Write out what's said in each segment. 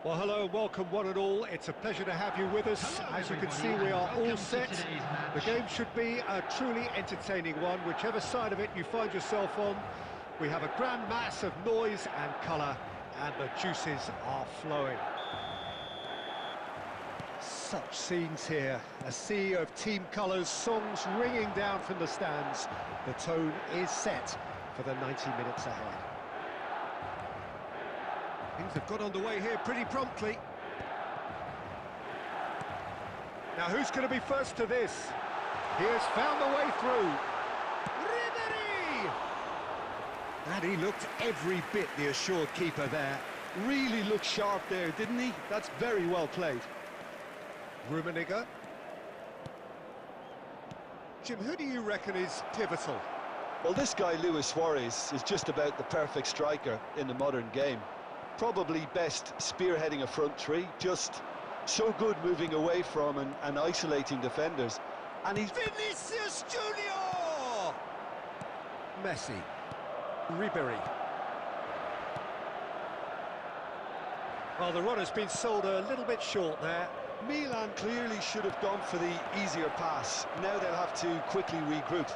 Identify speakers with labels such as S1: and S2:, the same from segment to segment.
S1: Well, hello and welcome one and all. It's a pleasure to have you with us. As you can see, we are all set. The game should be a truly entertaining one, whichever side of it you find yourself on. We have a grand mass of noise and colour, and the juices are flowing. Such scenes here, a sea of team colours, songs ringing down from the stands. The tone is set for the 90 minutes ahead. Things have got underway here pretty promptly. Now who's going to be first to this? He has found the way through. Ribery! And he looked every bit the assured keeper there.
S2: Really looked sharp there, didn't he? That's very well played.
S1: Rummenigge. Jim, who do you reckon is pivotal?
S2: Well, this guy, Luis Suarez, is just about the perfect striker in the modern game. Probably best spearheading a front three, just so good moving away from and isolating defenders. And he's...
S1: Vinicius Junior! Messi. Ribery. Well, the run has been sold a little bit short there.
S2: Milan clearly should have gone for the easier pass. Now they'll have to quickly regroup.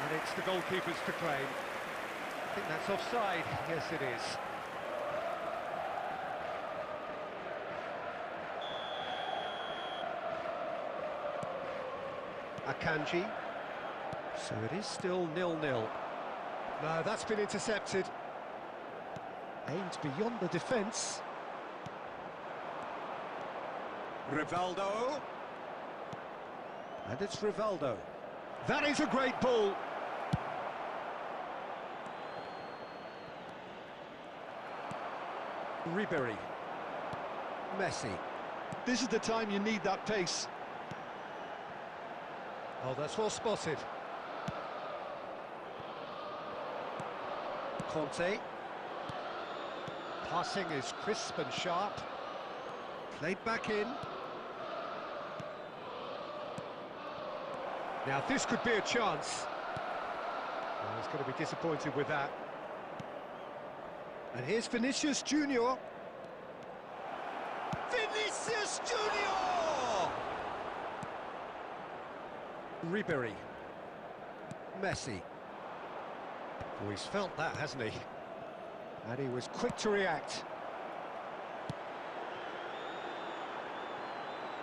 S1: And it's the goalkeepers to claim. I think that's offside. Yes, it is. Akanji. So it is still 0-0. No, that's been intercepted. Aimed beyond the defence. Rivaldo. And it's Rivaldo. That is a great ball. Ribery. Messi.
S2: This is the time you need that pace.
S1: Oh, that's well spotted. Conte. Passing is crisp and sharp. Played back in. Now this could be a chance. Oh, he's going to be disappointed with that. And here's Vinicius Junior. Vinicius Junior! Ribery. Messi. Oh, he's felt that, hasn't he? And he was quick to react.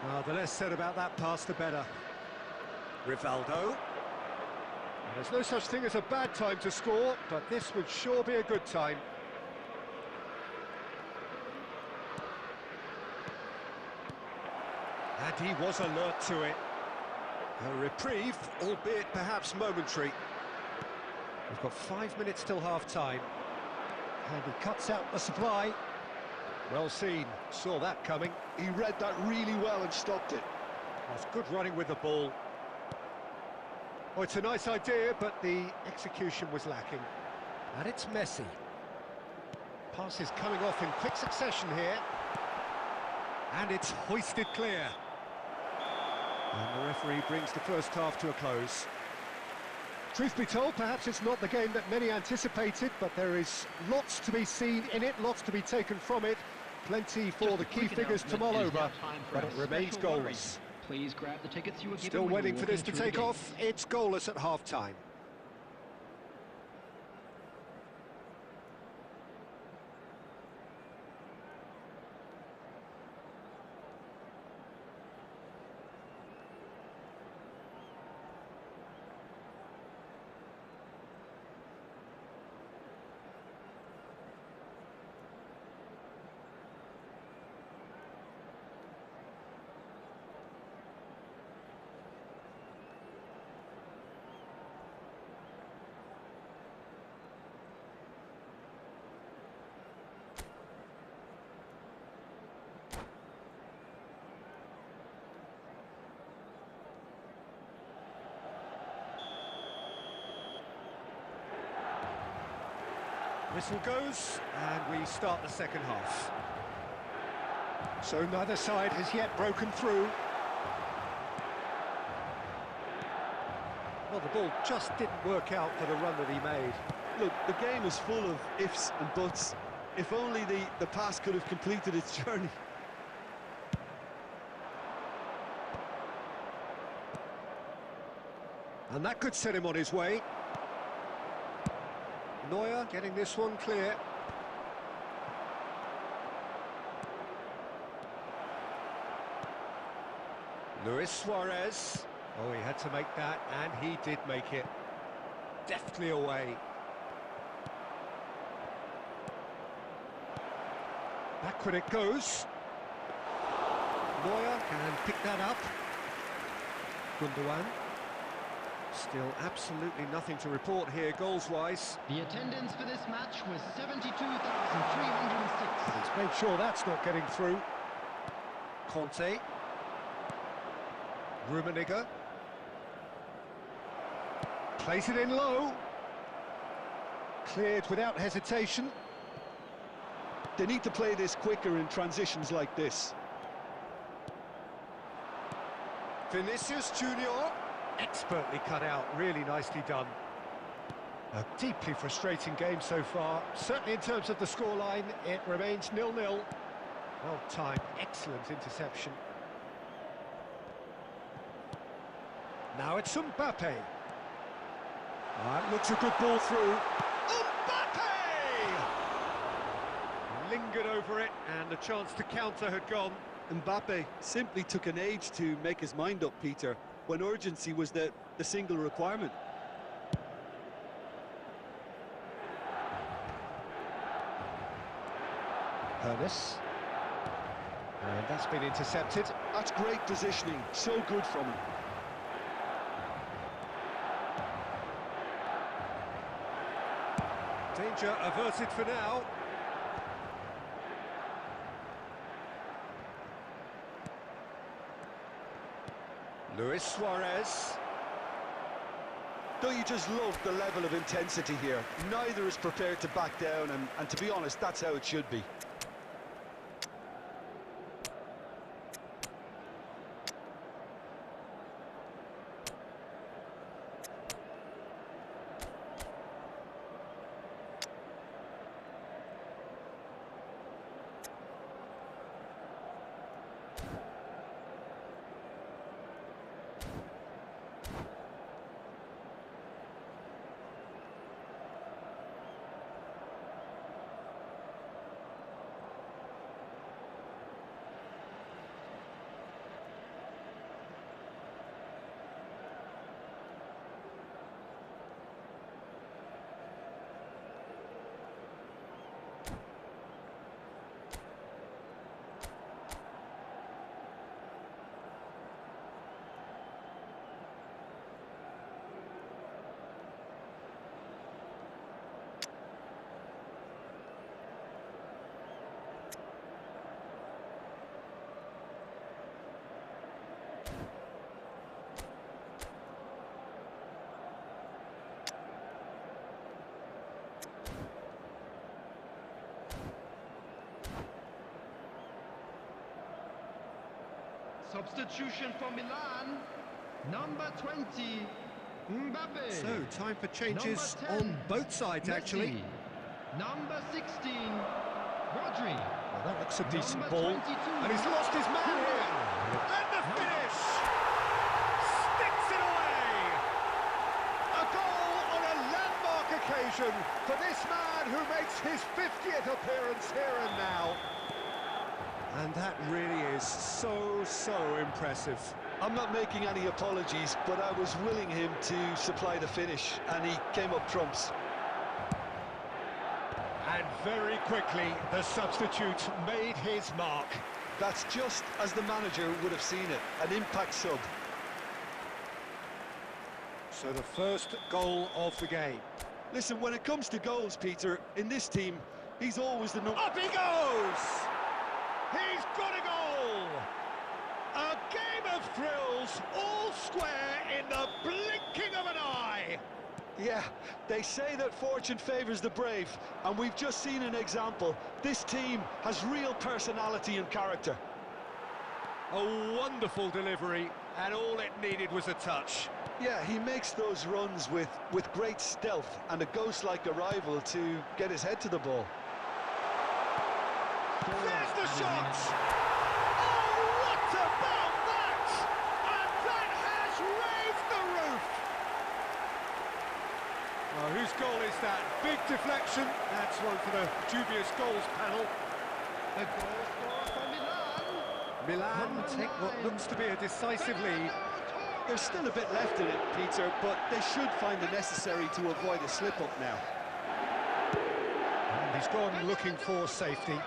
S1: Well, the less said about that pass, the better. Rivaldo. And there's no such thing as a bad time to score, but this would sure be a good time. And he was alert to it. A reprieve, albeit perhaps momentary. We've got 5 minutes till half-time. And he cuts out the supply. Well seen, saw that coming.
S2: He read that really well and stopped it.
S1: That's good running with the ball. Oh, it's a nice idea, but the execution was lacking. And it's Messi. Passes coming off in quick succession here. And it's hoisted clear. And the referee brings the first half to a close. Truth be told, perhaps it's not the game that many anticipated, but there is lots to be seen in it, lots to be taken from it. Plenty for the key figures to mull over, but it remains goalless.
S3: Please grab the tickets you were given.
S1: Still waiting for this to take off. It's goalless at half-time. Whistle goes, and we start the second half. So neither side has yet broken through. Well, the ball just didn't work out for the run that he made.
S2: Look, the game is full of ifs and buts. If only the pass could have completed its journey.
S1: And that could set him on his way. Neuer getting this one clear. Luis Suarez. Oh, he had to make that, and he did make it. Deftly away. Backward it goes. Neuer can pick that up. Gundogan. Still absolutely nothing to report here, goals-wise.
S3: The attendance for this match was 72,306.
S1: Let's make sure that's not getting through. Conte. Rummenigge. Plays it in low. Cleared without hesitation.
S2: They need to play this quicker in transitions like this.
S1: Vinicius Junior. Expertly cut out, really nicely done. A deeply frustrating game so far. Certainly in terms of the scoreline, it remains 0-0. Well timed, excellent interception. Now it's Mbappe. That looks a good ball through. Mbappe! Lingered over it, and the chance to counter had gone.
S2: Mbappe simply took an age to make his mind up, Peter, when urgency was the single requirement.
S1: Ernest. And that's been intercepted.
S2: That's great positioning, so good from him.
S1: Danger averted for now. Luis Suarez.
S2: Don't you just love the level of intensity here? Neither is prepared to back down, and to be honest, that's how it should be.
S3: Substitution for Milan, number 20, Mbappe.
S1: So, time for changes
S3: Number 10,
S1: on both sides,
S3: Messi.
S1: actually.
S3: Number 16, Rodri.
S1: Well, that looks a decent
S3: Number
S1: ball.
S3: 22,
S1: And he's lost his man here. And the finish! Sticks it away! A goal on a landmark occasion for this man who makes his 50th appearance here and now. And that really is so impressive.
S2: I'm not making any apologies, but I was willing him to supply the finish, and he came up trumps.
S1: And very quickly, the substitute made his mark.
S2: That's just as the manager would have seen it, an impact sub.
S1: So the first goal of the game.
S2: Listen, when it comes to goals, Peter, in this team, he's always the number...
S1: Up he goes! He's got a goal! A game of thrills, all square in the blinking of an eye!
S2: Yeah, they say that fortune favours the brave, and we've just seen an example. This team has real personality and character.
S1: A wonderful delivery, And all it needed was a touch.
S2: Yeah, he makes those runs with great stealth and a ghost-like arrival to get his head to the ball.
S1: There's the shot! Oh, what about that? And that has raised the roof! Well, whose goal is that? Big deflection. That's one for the dubious goals panel.
S3: A goal scorer for Milan.
S1: Milan take what looks to be a decisive lead.
S2: There's still a bit left in it, Peter, but they should find the necessary to avoid a slip-up now.
S1: And he's gone looking for safety.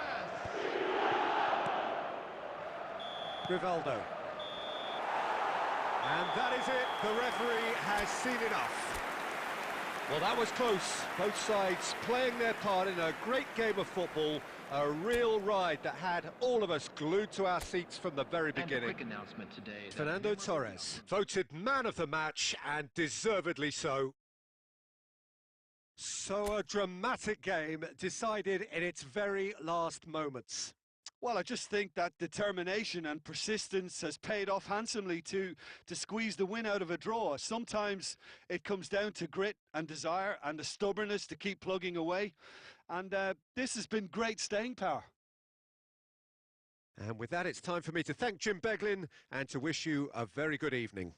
S1: Rivaldo. And that is it. The referee has seen enough. Well, that was close. Both sides playing their part in a great game of football. A real ride that had all of us glued to our seats from the very beginning.
S3: And a quick announcement today.
S1: Fernando Torres, voted man of the match, and deservedly so. So a dramatic game decided in its very last moments.
S2: Well, I just think that determination and persistence has paid off handsomely to squeeze the win out of a draw. Sometimes it comes down to grit and desire and the stubbornness to keep plugging away. And this has been great staying power.
S1: And with that, it's time for me to thank Jim Beglin and to wish you a very good evening.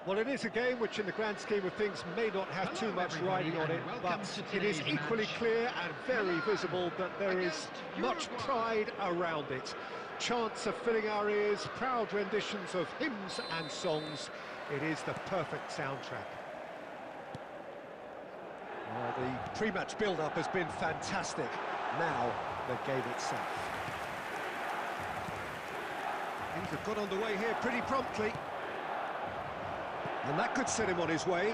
S1: Well, it is a game which, in the grand scheme of things, may not have too much riding on it, but it is equally clear and very visible that there is much pride around it. Chants are filling our ears, proud renditions of hymns and songs. It is the perfect soundtrack. Well, the pre-match build-up has been fantastic. Now, the game itself. Things have got underway here pretty promptly. And that could set him on his way.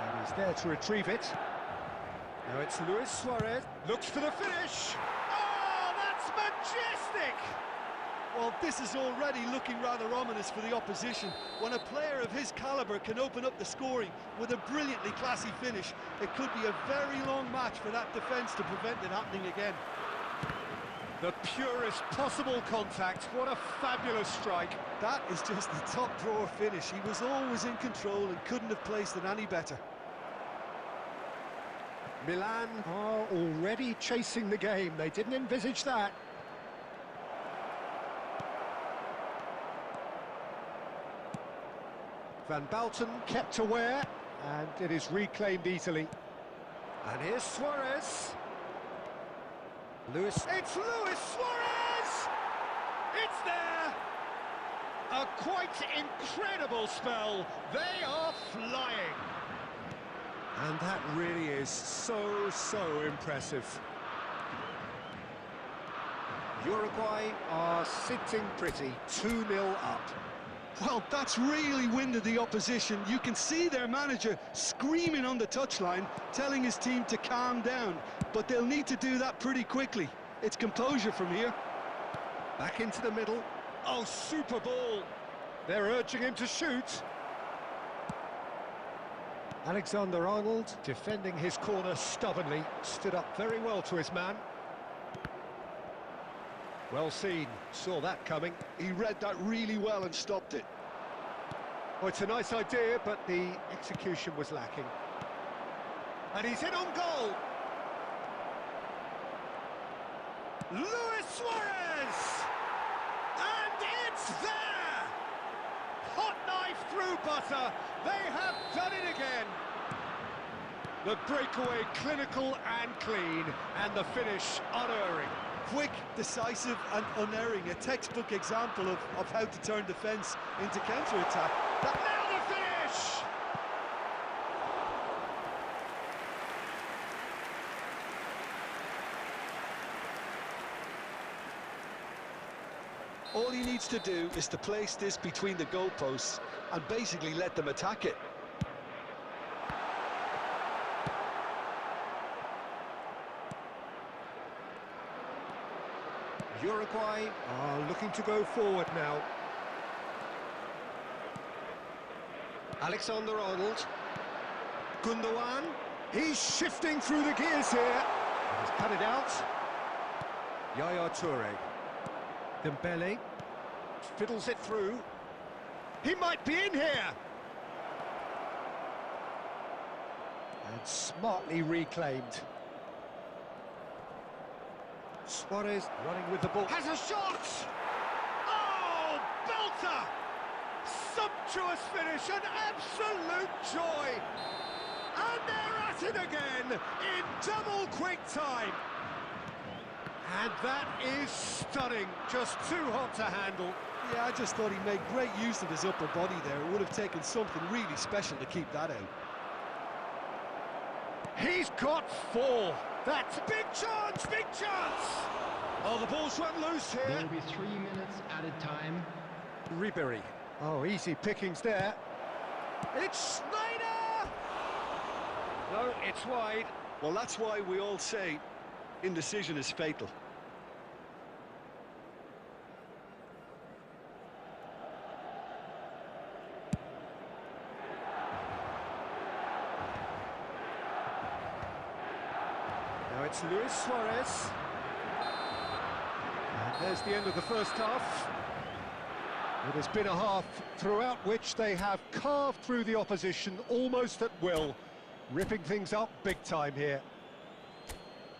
S1: And he's there to retrieve it. Now it's Luis Suarez. Looks for the finish. Oh, that's majestic!
S2: Well, this is already looking rather ominous for the opposition. When a player of his calibre can open up the scoring with a brilliantly classy finish, it could be a very long match for that defence to prevent it happening again.
S1: The purest possible contact. What a fabulous strike.
S2: That is just the top drawer finish. He was always in control and couldn't have placed it any better.
S1: Milan are already chasing the game. They didn't envisage that. Van Basten kept aware, and it is reclaimed easily. And here's Suarez. It's Luis Suarez! It's there! A quite incredible spell. They are flying. And that really is so impressive. Uruguay are sitting pretty, 2-0 up.
S2: Well, that's really winded the opposition. You can see their manager screaming on the touchline, telling his team to calm down. But they'll need to do that pretty quickly. It's composure from here.
S1: Back into the middle. Oh, super ball. They're urging him to shoot. Alexander-Arnold, defending his corner stubbornly, stood up very well to his man. Well seen, saw that coming.
S2: He read that really well and stopped it.
S1: Oh, it's a nice idea, but the execution was lacking. And he's in on goal! Luis Suarez! And it's there! Hot knife through butter, they have done it again! The breakaway clinical and clean, and the finish unerring.
S2: Quick, decisive and unerring, a textbook example of how to turn defence into counter-attack.
S1: Now the finish!
S2: All he needs to do is to place this between the goalposts and basically let them attack it.
S1: Uruguay are looking to go forward now. Alexander-Arnold. Gundogan. He's shifting through the gears here. He's cut it out. Yaya Toure. Dembele. Fiddles it through. He might be in here. And smartly reclaimed. Suarez running with the ball. Has a shot! Oh, belter! Sumptuous finish, an absolute joy! And they're at it again in double quick time. And that is stunning, just too hot to handle.
S2: Yeah, I just thought he made great use of his upper body there. It would have taken something really special to keep that out.
S1: He's got 4. That's big chance, big chance! Oh, the ball's run loose here.
S4: There will be 3 minutes added time.
S1: Ribery. Oh, easy pickings there. It's Schneider! No, it's wide.
S2: Well, that's why we all say indecision is fatal.
S1: Now it's Luis Suarez. And there's the end of the first half. It has been a half throughout which they have carved through the opposition almost at will, ripping things up big time here.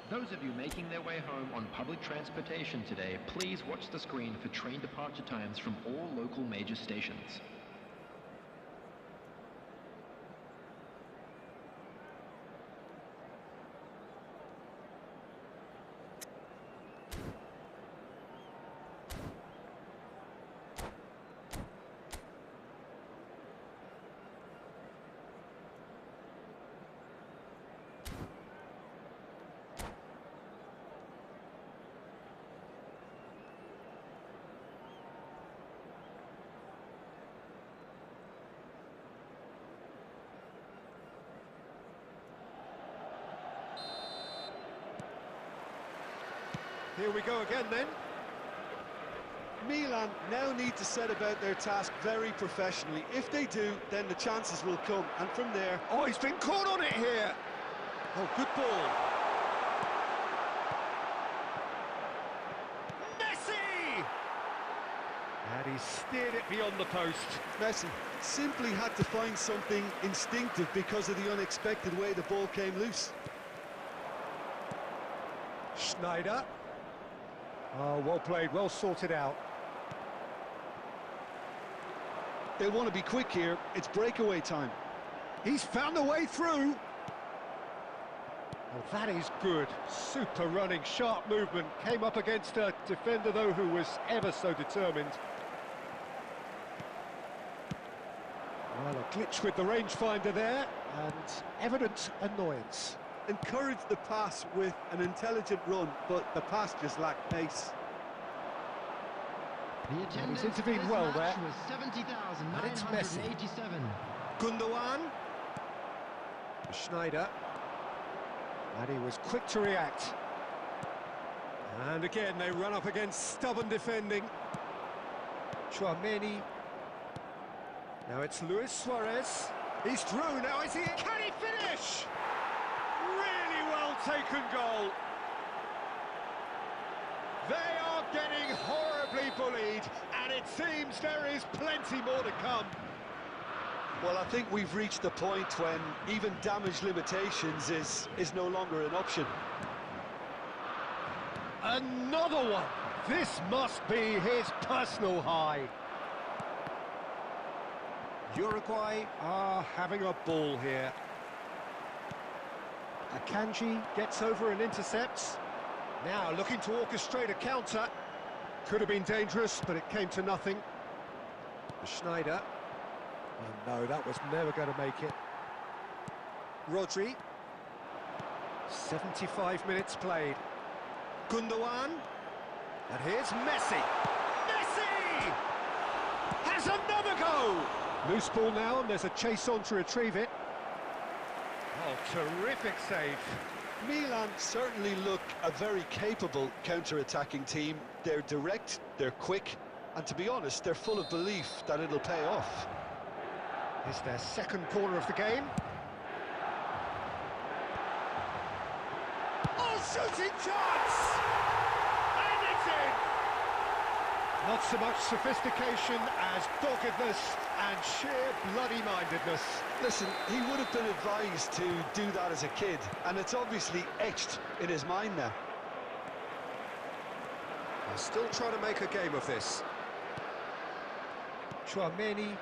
S4: Those of you making their way home on public transportation today, please watch the screen for train departure times from all local major stations.
S1: Here we go again then.
S2: Milan now need to set about their task very professionally. If they do, then the chances will come, and from there...
S1: Oh, he's been caught on it here. Oh, good ball. Messi! And he steered it beyond the post.
S2: Messi simply had to find something instinctive because of the unexpected way the ball came loose.
S1: Schneider. Oh, well played, well sorted out.
S2: They'll want to be quick here. It's breakaway time.
S1: He's found a way through. Oh, that is good. Super running, sharp movement. Came up against a defender, though, who was ever so determined. Well, a glitch with the rangefinder there, and evident annoyance.
S2: Encouraged the pass with an intelligent run, but the pass just lacked pace.
S4: The attendance
S1: he's intervened
S4: for this
S1: well
S4: match
S1: there.
S4: was 70,987.
S1: And it's Messi. Gundogan. Schneider. And he was quick to react. And again, they run up against stubborn defending. Tchouaméni. Now it's Luis Suarez. He's through, now is he? Can he finish? Really well taken goal. They are getting horribly bullied, and it seems there is plenty more to come.
S2: Well, I think we've reached the point when even damage limitations is no longer an option.
S1: Another one. This must be his personal high. Uruguay are having a ball here. Akanji gets over and intercepts. Now looking to orchestrate a counter. Could have been dangerous, but it came to nothing. Schneider. Oh no, that was never going to make it. Rodri. 75 minutes played. Gundogan. And here's Messi. Messi! Has another go! Loose ball now, and there's a chase on to retrieve it. Oh, terrific save.
S2: Milan certainly look a very capable counter-attacking team. They're direct, they're quick, and to be honest, they're full of belief that it'll pay off.
S1: It's their second corner of the game. Oh, shooting chance! And it's in! Not so much sophistication as doggedness and sheer bloody-mindedness.
S2: Listen, he would have been advised to do that as a kid, and it's obviously etched in his mind now.
S1: They're still trying to make a game of this. Tchouaméni.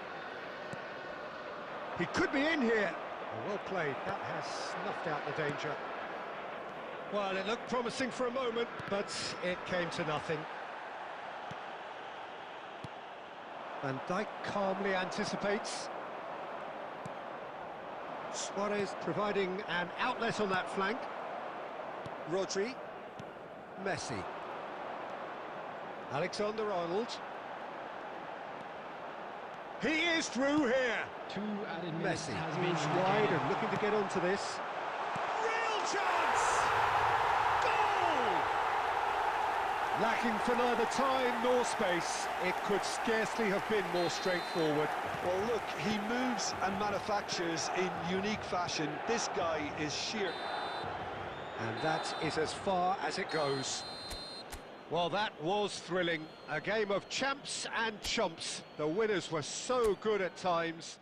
S1: He could be in here. Oh, well played. That has snuffed out the danger. Well, it looked promising for a moment, but it came to nothing. Van Dijk calmly anticipates. Suarez providing an outlet on that flank. Rodri. Messi. Alexander-Arnold. He is through here.
S4: 2 added minutes
S1: Messi
S4: has been
S1: moves wide
S4: indicated.
S1: and looking to get onto this. Real chance! Goal! Lacking for neither time nor space, it could scarcely have been more straightforward.
S2: Well, look, he moves and manufactures in unique fashion. This guy is sheer.
S1: And that is as far as it goes. Well, that was thrilling. A game of champs and chumps. The winners were so good at times.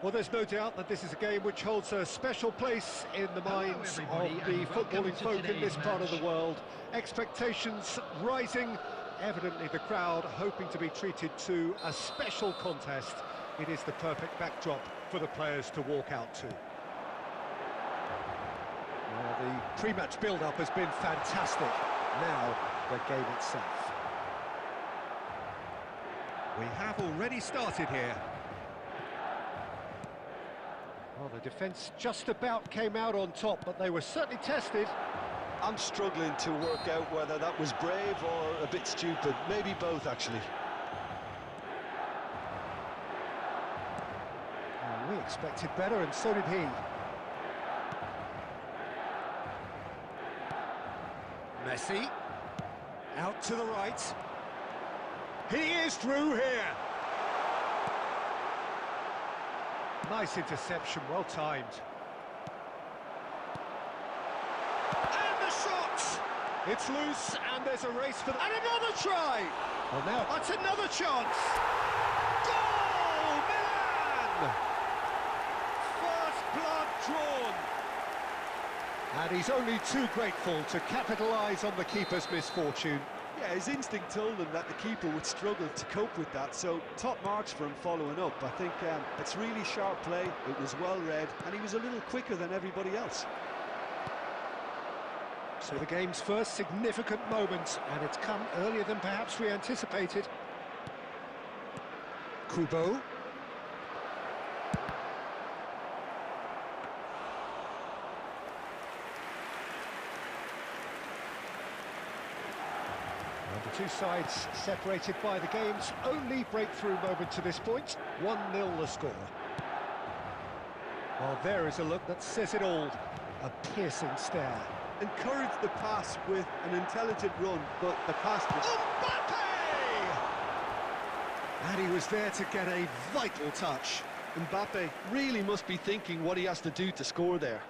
S1: Well, there's no doubt that this is a game which holds a special place in the minds of
S4: everybody,
S1: the
S4: and welcome
S1: footballing
S4: to
S1: folk in
S4: today's
S1: this part of the
S4: match.
S1: world. Expectations rising, evidently the crowd hoping to be treated to a special contest. It is the perfect backdrop for the players to walk out to. Well, the pre-match build-up has been fantastic. Now, the game itself. We have already started here. Well, the defence just about came out on top, but they were certainly tested.
S2: I'm struggling to work out whether that was brave or a bit stupid. Maybe both, actually.
S1: Well, we expected better, and so did he. Messi. Out to the right. He is through here. Nice interception, well timed. And the shot! It's loose, and there's a race for... And another try! Well, now, that's another chance! Goal! Milan! First blood drawn! And he's only too grateful to capitalise on the keeper's misfortune.
S2: Yeah, his instinct told him that the keeper would struggle to cope with that, so top marks for him following up. I think it's really sharp play, it was well read, and he was a little quicker than everybody else.
S1: So the game's first significant moment, and it's come earlier than perhaps we anticipated. Kubo. The two sides separated by the game's only breakthrough moment to this point. 1-0 the score. Well, there is a look that says it all. A piercing stare.
S2: Encouraged the pass with an intelligent run, but the pass was...
S1: Mbappe! And he was there to get a vital touch.
S2: Mbappe really must be thinking what he has to do to score there.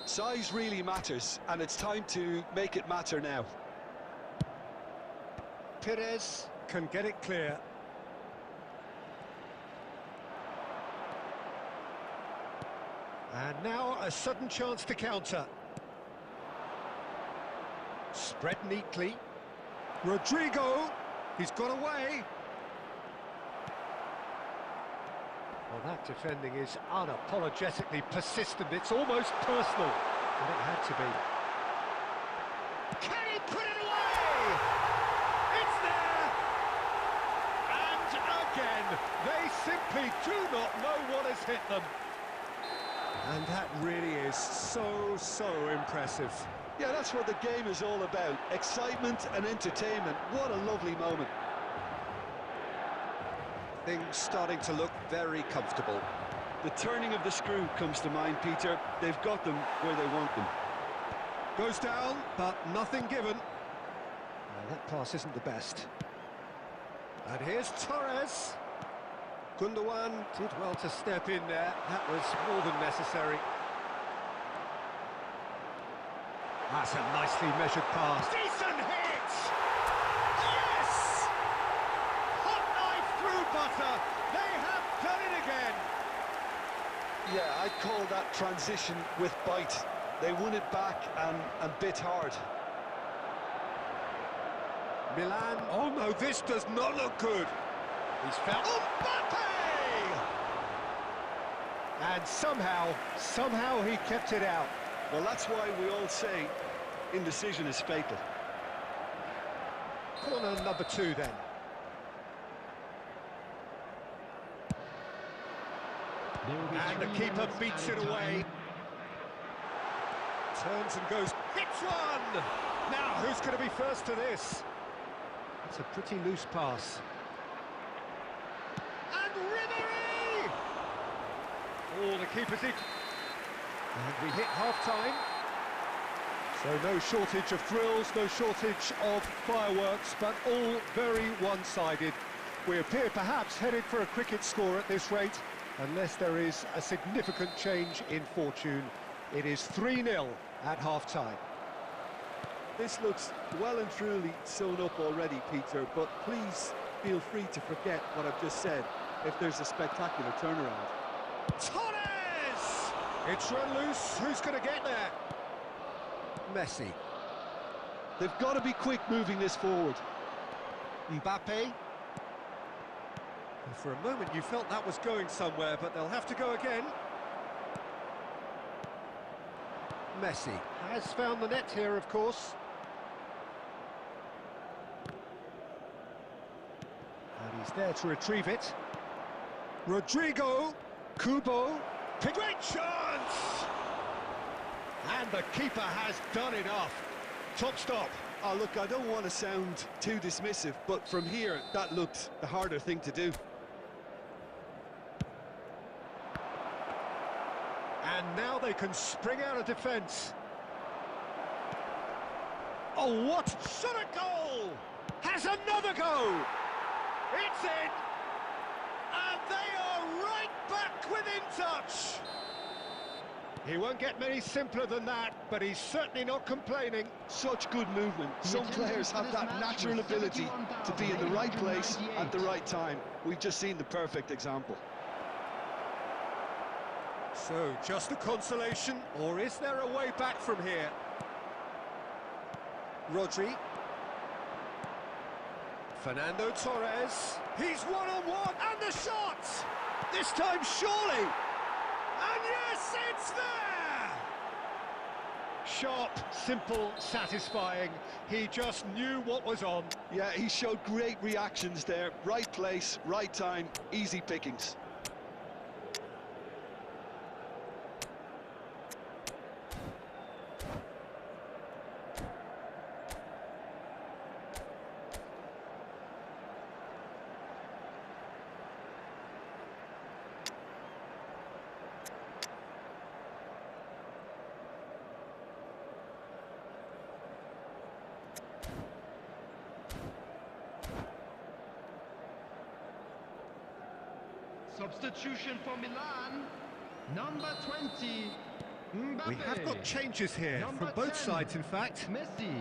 S2: Size really matters, and it's time to make it matter now.
S1: Perez can get it clear. And now a sudden chance to counter. Spread neatly. Rodrigo, he's got away. Well, that defending is unapologetically persistent. It's almost personal, and it had to be. Can he put it away? It's there! And again, they simply do not know what has hit them. And that really is so impressive.
S2: Yeah, that's what the game is all about. Excitement and entertainment. What a lovely moment.
S1: Things starting to look very comfortable.
S2: The turning of the screw comes to mind, Peter. They've got them where they want them.
S1: Goes down, but nothing given. Well, that pass isn't the best. And here's Torres. Gundogan did well to step in there. That was more than necessary. That's a nicely measured pass. Decent hit! Yes! Hot knife through butter. They have done it again.
S2: Yeah, I'd call that transition with bite. They won it back and bit hard.
S1: Milan. Oh no, this does not look good. He's found Mbappe! And somehow he kept it out.
S2: Well, that's why we all say indecision is fatal.
S1: Corner number 2 then. And the keeper beats it away. Turns and goes, hits one! Now, who's going to be first to this? It's a pretty loose pass. And Ribery! Oh, the keeper's in. And we hit half-time. So no shortage of thrills, no shortage of fireworks, but all very one-sided. We appear perhaps headed for a cricket score at this rate, unless there is a significant change in fortune. It is 3-0 at half-time.
S2: This looks well and truly sewn up already, Peter, but please feel free to forget what I've just said if there's a spectacular turnaround.
S1: Torres! It's run loose. Who's going to get there? Messi.
S2: They've got to be quick moving this forward.
S1: Mbappe. For a moment you felt that was going somewhere, but they'll have to go again. Messi has found the net here, of course. And he's there to retrieve it. Rodrigo, Kubo, great chance! And the keeper has done enough. Top stop.
S2: Oh, look, I don't want to sound too dismissive, but from here, that looked the harder thing to do.
S1: And now they can spring out of defence. Oh, what? Shot a goal! Has another go! It's in! And they are right back within touch! He won't get many simpler than that, but he's certainly not complaining.
S2: Such good movement. Some players have that natural ability to be in the right place at the right time. We've just seen the perfect example.
S1: So, just a consolation, or is there a way back from here? Rodri. Fernando Torres. He's one-on-one, and the shot! This time, surely! And yes, it's there! Sharp, simple, satisfying. He just knew what was on.
S2: Yeah, he showed great reactions there. Right place, right time, easy pickings.
S4: Substitution for Milan, number 20, Mbappe.
S1: We have got changes here,
S4: Number
S1: from both
S4: 10,
S1: sides, in fact.
S4: Messi.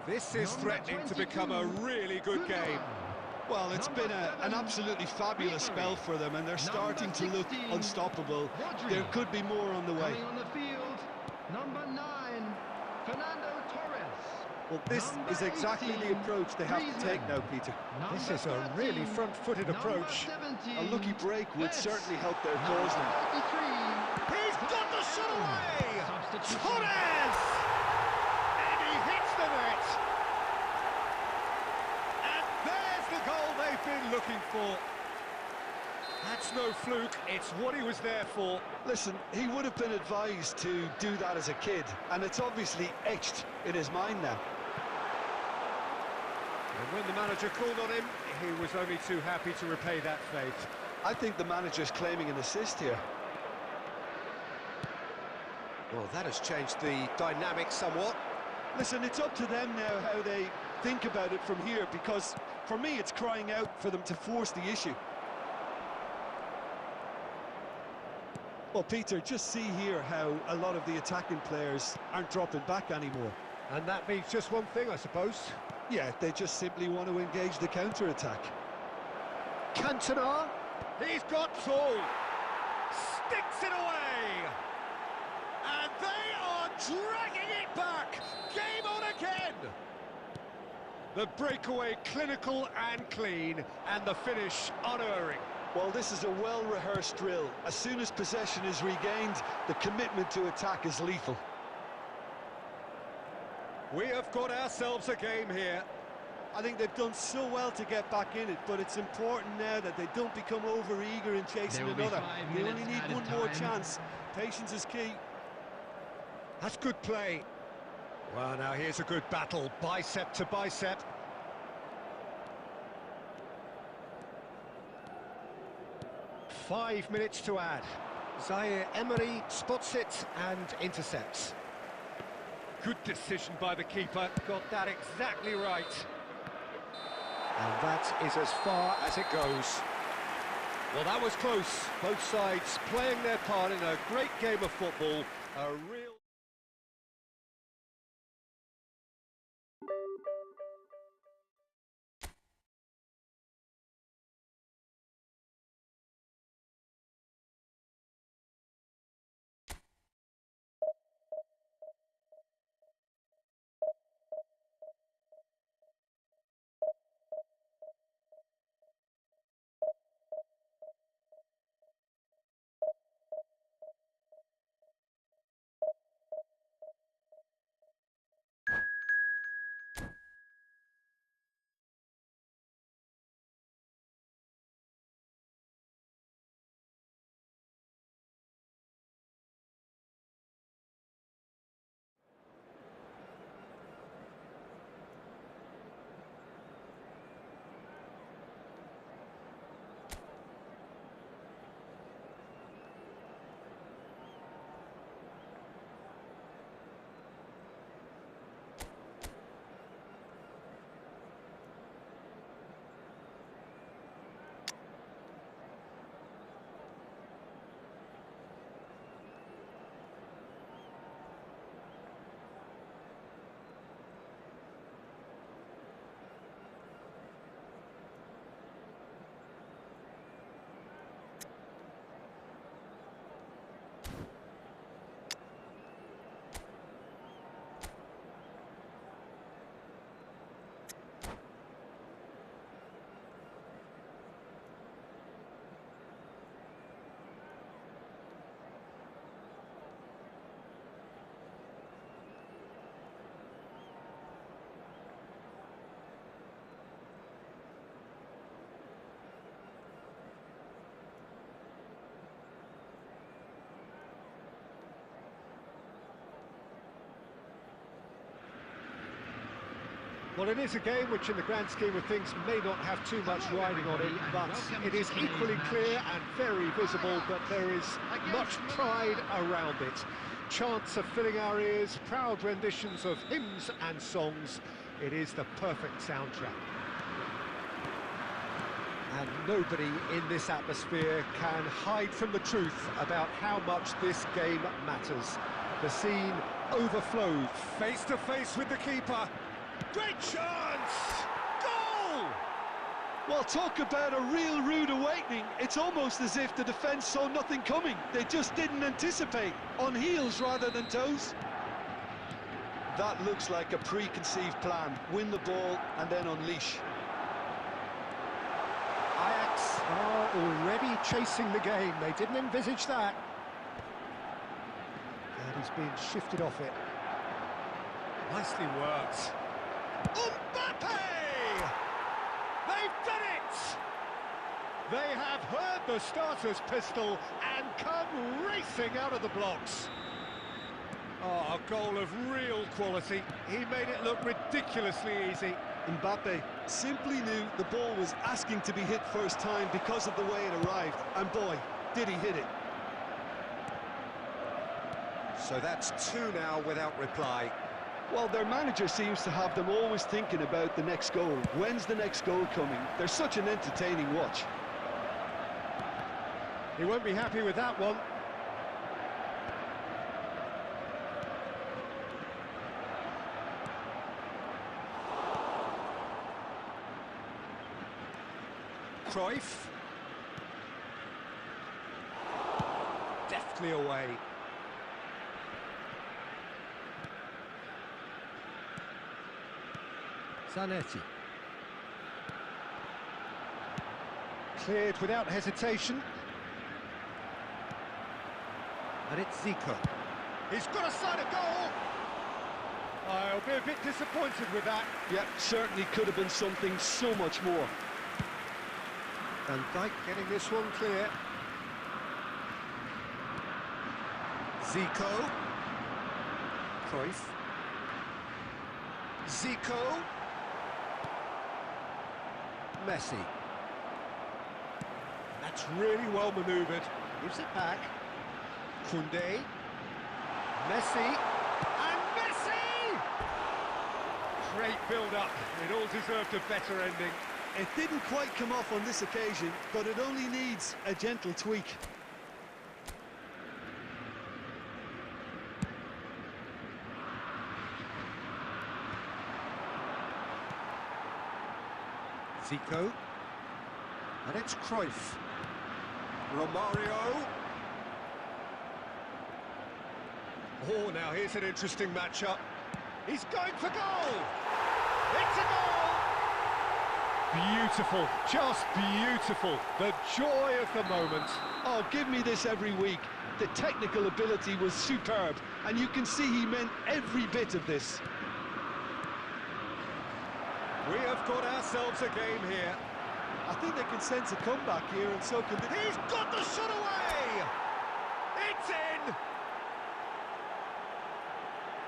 S1: This is
S4: Number
S1: threatening to
S4: 22,
S1: become a really good game.
S2: Well, it's been an absolutely fabulous spell for them, and they're starting to look
S4: 16,
S2: unstoppable.
S4: Rodri.
S2: There could be more on the way.
S4: Coming on the field, number 9, Fernando Torres.
S2: Well, this
S4: Number
S2: is exactly
S4: 18,
S2: the approach they have to take now, Peter.
S1: This is a really front-footed approach.
S2: A lucky break would certainly help their cause now.
S1: He's got the shot away!
S4: Substitution.
S1: Torres! And he hits the net! And there's the goal they've been looking for. That's no fluke, it's what he was there for.
S2: Listen, he would have been advised to do that as a kid, and it's obviously etched in his mind now.
S1: And when the manager called on him, he was only too happy to repay that faith.
S2: I think the manager's claiming an assist here.
S1: Well, that has changed the dynamic somewhat.
S2: Listen, it's up to them now how they think about it from here, because for me it's crying out for them to force the issue. Well, Peter, just see here how a lot of the attacking players aren't dropping back anymore.
S1: And that means just one thing, I suppose.
S2: Yeah, they just simply want to engage the counter-attack.
S1: Cantona, he's got Tool, sticks it away, and they are dragging it back. Game on again. The breakaway clinical and clean, and the finish unerring.
S2: Well, this is a well-rehearsed drill. As soon as possession is regained, the commitment to attack is lethal.
S1: We have got ourselves a game here.
S2: I think they've done so well to get back in it, but it's important now that they don't become over-eager in chasing
S4: There will be
S2: another.
S4: 5
S2: They
S4: minutes
S2: only need
S4: added
S2: one more
S4: time.
S2: chance. Patience is key.
S1: That's good play. Well, now here's a good battle, bicep to bicep. Five minutes to add. Zaire Emery spots it and intercepts. Good decision by the keeper, got that exactly right. And that is as far as it goes. Well, that was close. Both sides playing their part in a great game of football. A real... Well, it is a game which, in the grand scheme of things, may not have too much riding on it, but it is equally clear and very visible that there is much pride around it. Chants are filling our ears, proud renditions of hymns and songs. It is the perfect soundtrack. And nobody in this atmosphere can hide from the truth about how much this game matters. The scene overflows, face to face with the keeper. Great chance! Goal!
S2: Well, talk about a real rude awakening. It's almost as if the defence saw nothing coming. They just didn't anticipate. On heels rather than toes. That looks like a preconceived plan. Win the ball and then unleash.
S1: Ajax are already chasing the game. They didn't envisage that. And he's being shifted off it. Nicely worked. Mbappe! They've done it! They have heard the starter's pistol and come racing out of the blocks. Oh, a goal of real quality. He made it look ridiculously easy.
S2: Mbappe simply knew the ball was asking to be hit first time because of the way it arrived. And boy, did he hit it.
S1: So that's two now without reply.
S2: Well, their manager seems to have them always thinking about the next goal. When's the next goal coming? They're such an entertaining watch.
S1: He won't be happy with that one. Cruyff. Deftly away. Zanetti. Cleared without hesitation. And it's Zico. He's got a side of goal! I'll be a bit disappointed with that.
S2: Yeah, certainly could have been something so much more.
S1: Van Dijk getting this one clear. Zico. Cruyff. Zico. Messi. That's really well manoeuvred. Gives it back. Koundé. Messi. And Messi! Great build-up. It all deserved a better ending.
S2: It didn't quite come off on this occasion, but it only needs a gentle tweak.
S1: Zico. And it's Cruyff. Romario. Oh, now here's an interesting matchup. He's going for goal! It's a goal! Beautiful, just beautiful. The joy of the moment.
S2: Oh, give me this every week. The technical ability was superb, and you can see he meant every bit of this.
S1: We have got ourselves a game here.
S2: I think they can sense a comeback here, and so can the...
S1: He's got the shot away! It's in!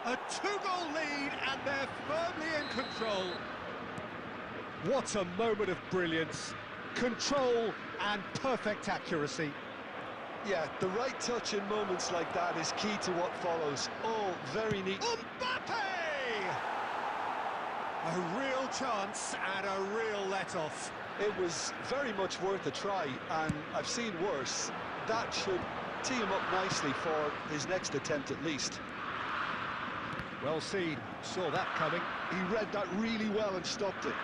S1: A two-goal lead, and they're firmly in control. What a moment of brilliance. Control and perfect accuracy.
S2: Yeah, the right touch in moments like that is key to what follows. All very neat.
S1: Mbappe! A real chance and a real let-off.
S2: It was very much worth a try, and I've seen worse. That should tee him up nicely for his next attempt at least.
S1: Well seen, saw that coming.
S2: He read that really well and stopped it.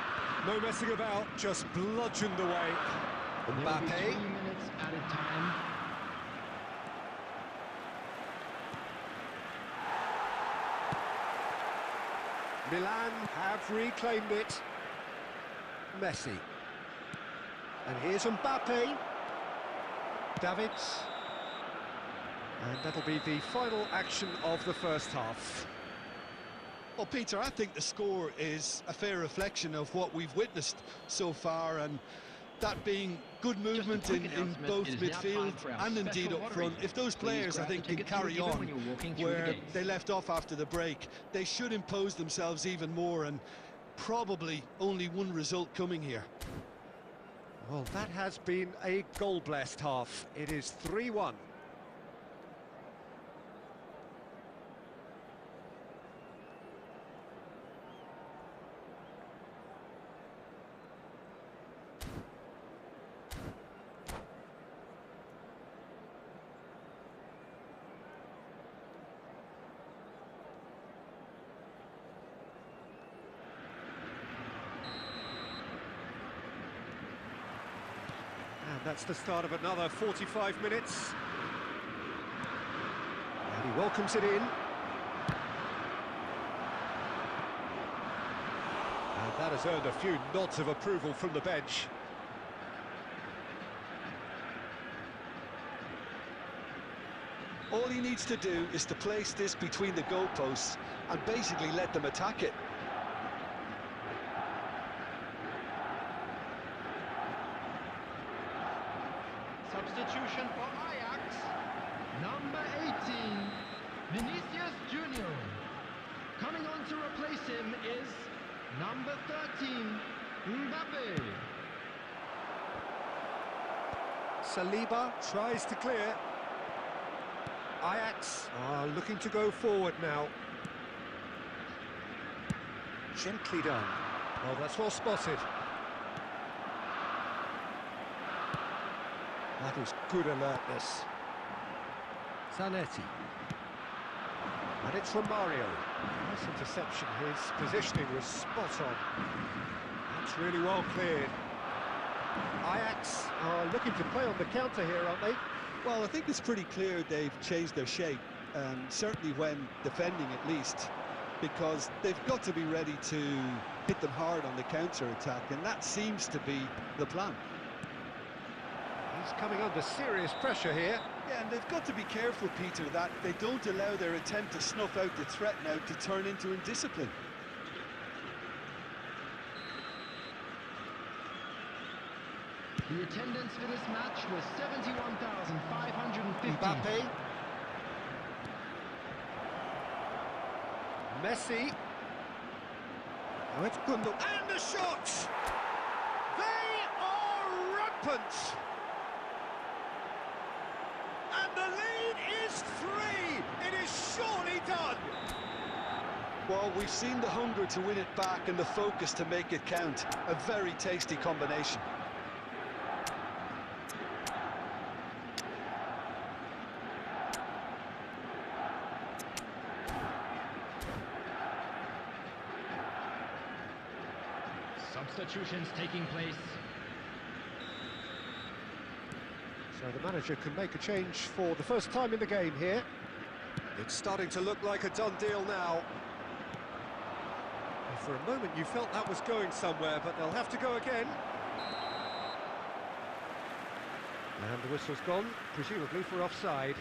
S1: No messing about, just bludgeoned away. Mbappe.
S4: 2 minutes at a time.
S1: Milan have reclaimed it. Messi. And here's Mbappe. Davids. And that'll be the final action of the first half.
S2: Well, Peter, I think the score is a fair reflection of what we've witnessed so far, and that being good movement in both midfield and indeed up front. If those players, I think, can carry on where they left off after the break, they should impose themselves even more, and probably only one result coming here.
S1: Well, that has been a goal-blessed half. It is 3-1. That's the start of another 45 minutes. And he welcomes it in. And that has earned a few nods of approval from the bench.
S2: All he needs to do is to place this between the goalposts and basically let them attack it.
S4: Substitution for Ajax, number 18, Vinicius Junior. Coming on to replace him is number 13, Mbappe.
S1: Saliba tries to clear. Ajax are looking to go forward now. Gently done. Well, that's well spotted. That is good alertness. Zanetti. And it's from Mario. Nice interception. His positioning was spot on. That's really well cleared. Ajax are looking to play on the counter here, aren't they?
S2: Well, I think it's pretty clear they've changed their shape, certainly when defending at least, because they've got to be ready to hit them hard on the counter-attack, and that seems to be the plan.
S1: He's coming under serious pressure here.
S2: Yeah, and they've got to be careful, Peter, that they don't allow their attempt to snuff out the threat now to turn into indiscipline.
S4: The attendance for this match was 71,550.
S1: Mbappe. Messi. Oh, it's Gundogan. And the shots! They are rampant! And the lead is 3! It is surely done!
S2: Well, we've seen the hunger to win it back and the focus to make it count. A very tasty combination.
S4: Substitutions taking place.
S1: So the manager can make a change for the first time in the game here. It's starting to look like a done deal now. And for a moment you felt that was going somewhere, but they'll have to go again. And the whistle's gone, presumably for offside.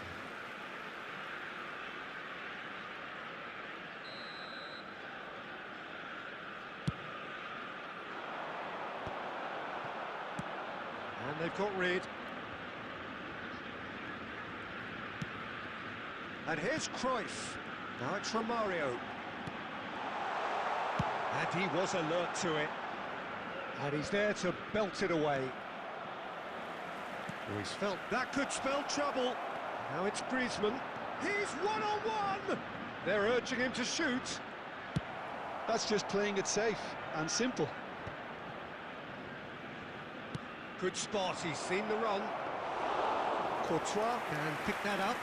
S1: And they've got rid. And here's Cruyff. Now it's from Mario. And he was alert to it. And he's there to belt it away. Oh, he's felt that could spell trouble. Now it's Griezmann. He's one-on-one! They're urging him to shoot.
S2: That's just playing it safe and simple.
S1: Good spot, he's seen the run. Courtois can pick that up.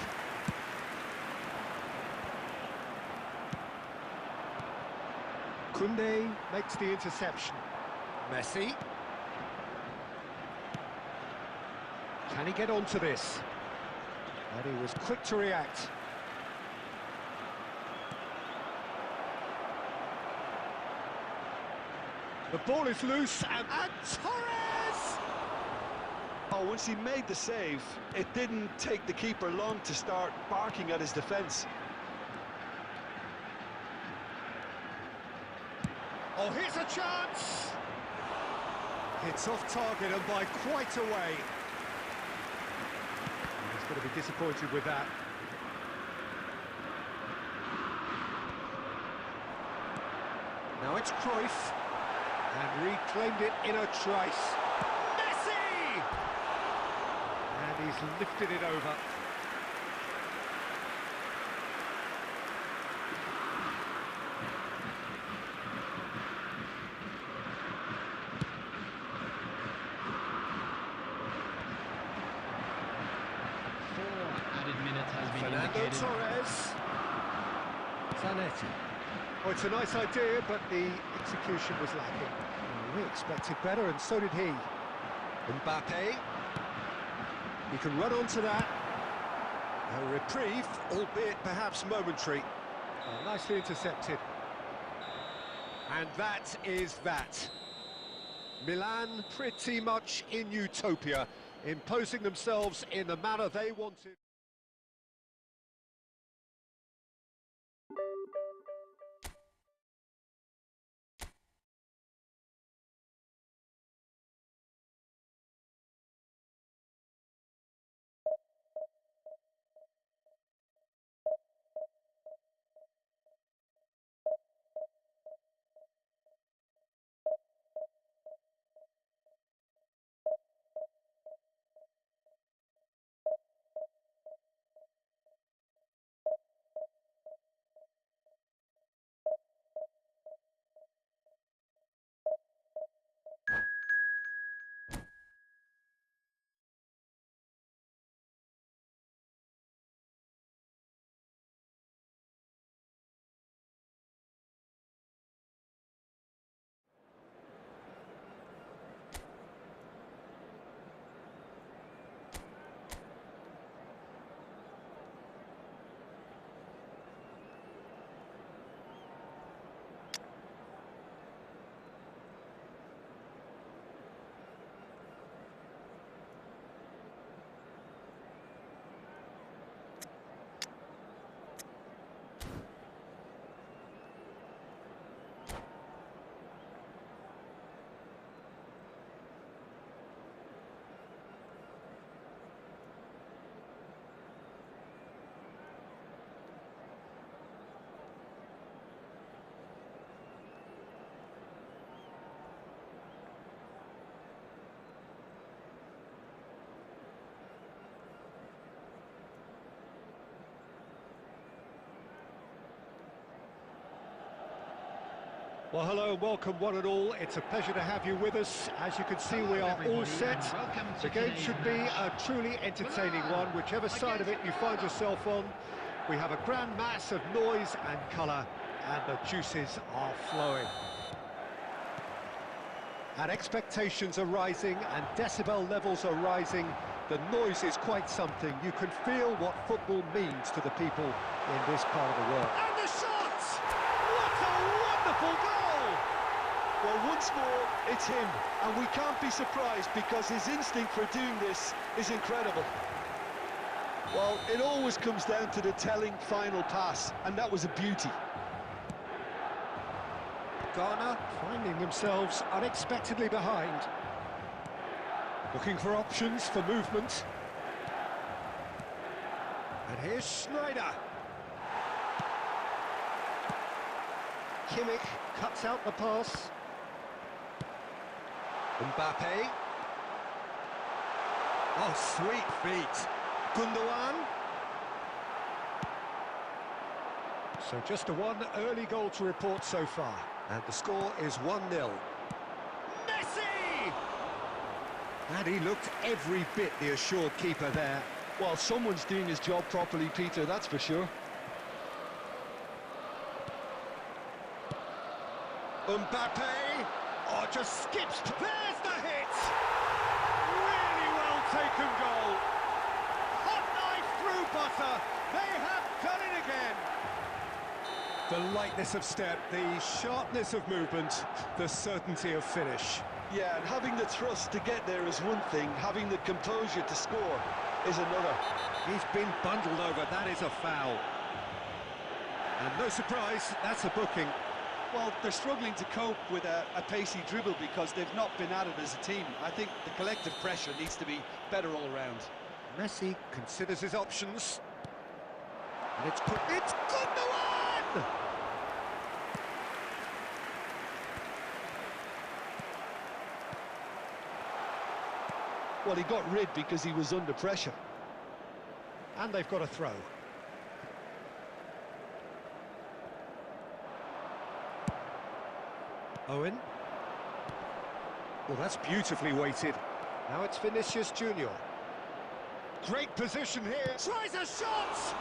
S1: Koundé makes the interception. Messi. Can he get onto this? And he was quick to react. The ball is loose and Torres!
S2: Oh, once he made the save, it didn't take the keeper long to start barking at his defence.
S1: Oh, here's a chance! It's off target and by quite a way. He's going to be disappointed with that. Now it's Cruyff. And reclaimed it in a trice. Messi! And he's lifted it over. Fernando Torres. Zanetti. Oh, it's a nice idea, but the execution was lacking. Well, we expected better, and so did he. Mbappe. He can run onto that. A reprieve, albeit perhaps momentary. Nicely intercepted. And that is that. Milan pretty much in utopia, imposing themselves in the manner they wanted. Well, hello and welcome one and all. It's a pleasure to have you with us. As you can see, we are all set. The game should be a truly entertaining one, whichever side of it you find yourself on. We have a grand mass of noise and colour, and the juices are flowing. And expectations are rising, and decibel levels are rising. The noise is quite something. You can feel what football means to the people in this part of the world. And the shot! What a wonderful goal!
S2: Well, once more, it's him, and we can't be surprised because his instinct for doing this is incredible. Well, it always comes down to the telling final pass, and that was a beauty.
S1: Ghana finding themselves unexpectedly behind. Looking for options for movement. And here's Schneider. Kimmich cuts out the pass. Mbappe. Oh, sweet feet. Gundogan. So just a one early goal to report so far. And the score is 1-0. Messi! And he looked every bit the assured keeper there.
S2: Well, someone's doing his job properly, Peter, that's for sure.
S1: Mbappe! Oh, just skips. There's the hit! Really well taken goal. Hot knife through butter. They have done it again. The lightness of step, the sharpness of movement, the certainty of finish.
S2: Yeah, and having the thrust to get there is one thing, having the composure to score is another.
S1: He's been bundled over, that is a foul. And no surprise, that's a booking.
S5: Well, they're struggling to cope with a pacey dribble because they've not been at it as a team. I think the collective pressure needs to be better all around.
S1: Messi considers his options. And it's Gundogan!
S2: Well, he got rid because he was under pressure.
S1: And they've got a throw. Owen. Well, that's beautifully weighted. Now it's Vinicius Junior. Great position here. Tries a shot!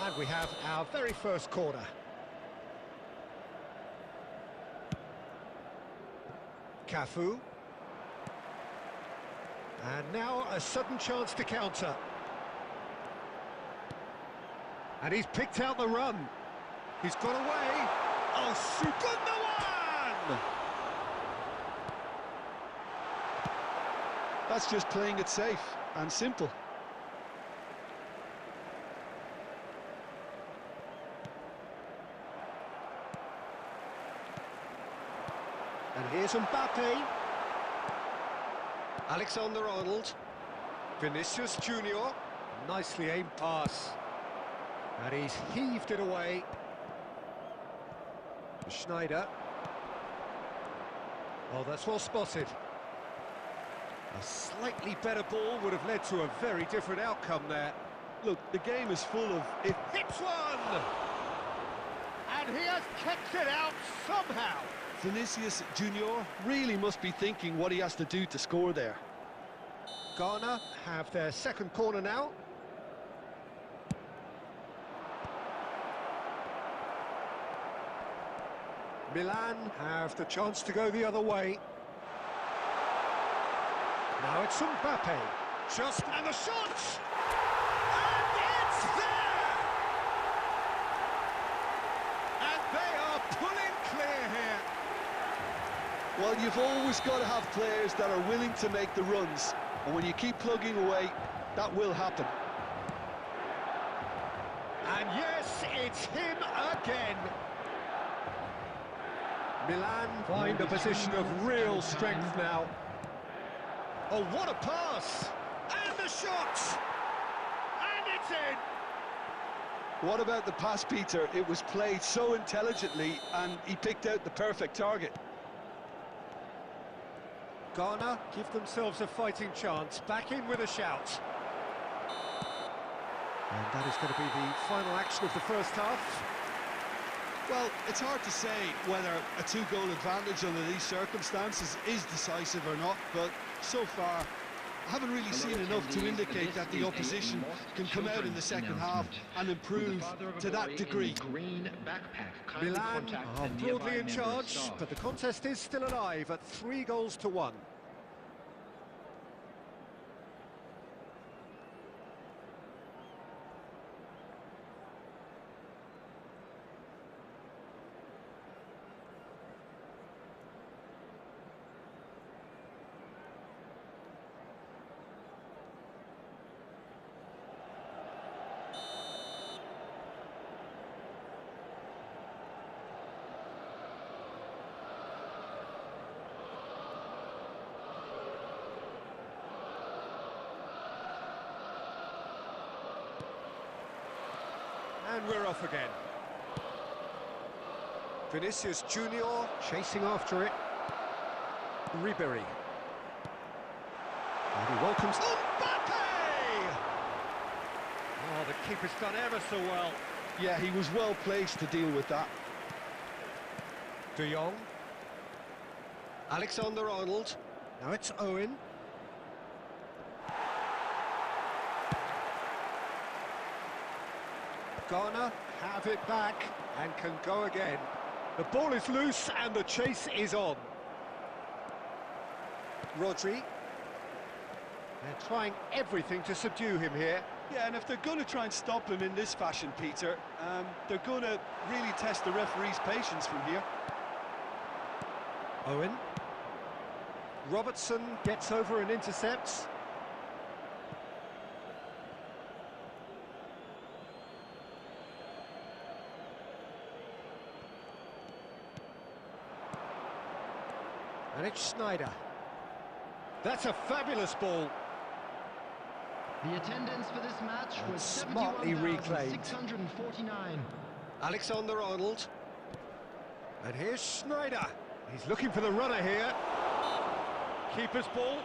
S1: And we have our very first corner. Cafu. And now a sudden chance to counter. And he's picked out the run. He's got away. Oh, Segunda one!
S2: That's just playing it safe and simple.
S1: And here's Mbappe. Alexander-Arnold. Vinicius Junior. Nicely aimed pass. And he's heaved it away. Schneider. Oh, that's well spotted. A slightly better ball would have led to a very different outcome there.
S2: Look, the game is full of...
S1: It hits one! And he has kept it out somehow.
S2: Vinicius Junior really must be thinking what he has to do to score there.
S1: Ghana have their second corner now. Milan have the chance to go the other way. Now it's Mbappe. And the shot! And it's there! And they are pulling clear here.
S2: Well, you've always got to have players that are willing to make the runs. And when you keep plugging away, that will happen.
S1: And yes, it's him again. Milan find a position of real strength now. Oh, what a pass! And the shot! And it's in!
S2: What about the pass, Peter? It was played so intelligently and he picked out the perfect target.
S1: Ghana give themselves a fighting chance, back in with a shout. And that is going to be the final action of the first half.
S5: Well, it's hard to say whether a two-goal advantage under these circumstances is decisive or not, but so far I haven't really seen enough to indicate that the opposition can come out in the second half and improve to that degree.
S1: Milan are broadly in charge, but the contest is still alive at 3-1. And we're off again. Vinicius Junior chasing after it. Ribery. And he welcomes Mbappe! Oh, the keeper's done ever so well.
S2: Yeah, he was well placed to deal with that.
S1: De Jong. Alexander-Arnold. Now it's Owen. Ghana have it back and can go again. The ball is loose and the chase is on. Rodri. They're trying everything to subdue him here.
S5: Yeah, and if they're going to try and stop him in this fashion, Peter, they're going to really test the referee's patience from here.
S1: Owen. Robertson gets over and intercepts. And it's Schneider. That's a fabulous ball.
S4: The attendance for this match
S1: And
S4: was
S1: smartly reclaimed.
S4: 71,649.
S1: Alexander-Arnold. And here's Schneider. He's looking for the runner here. Keeper's ball.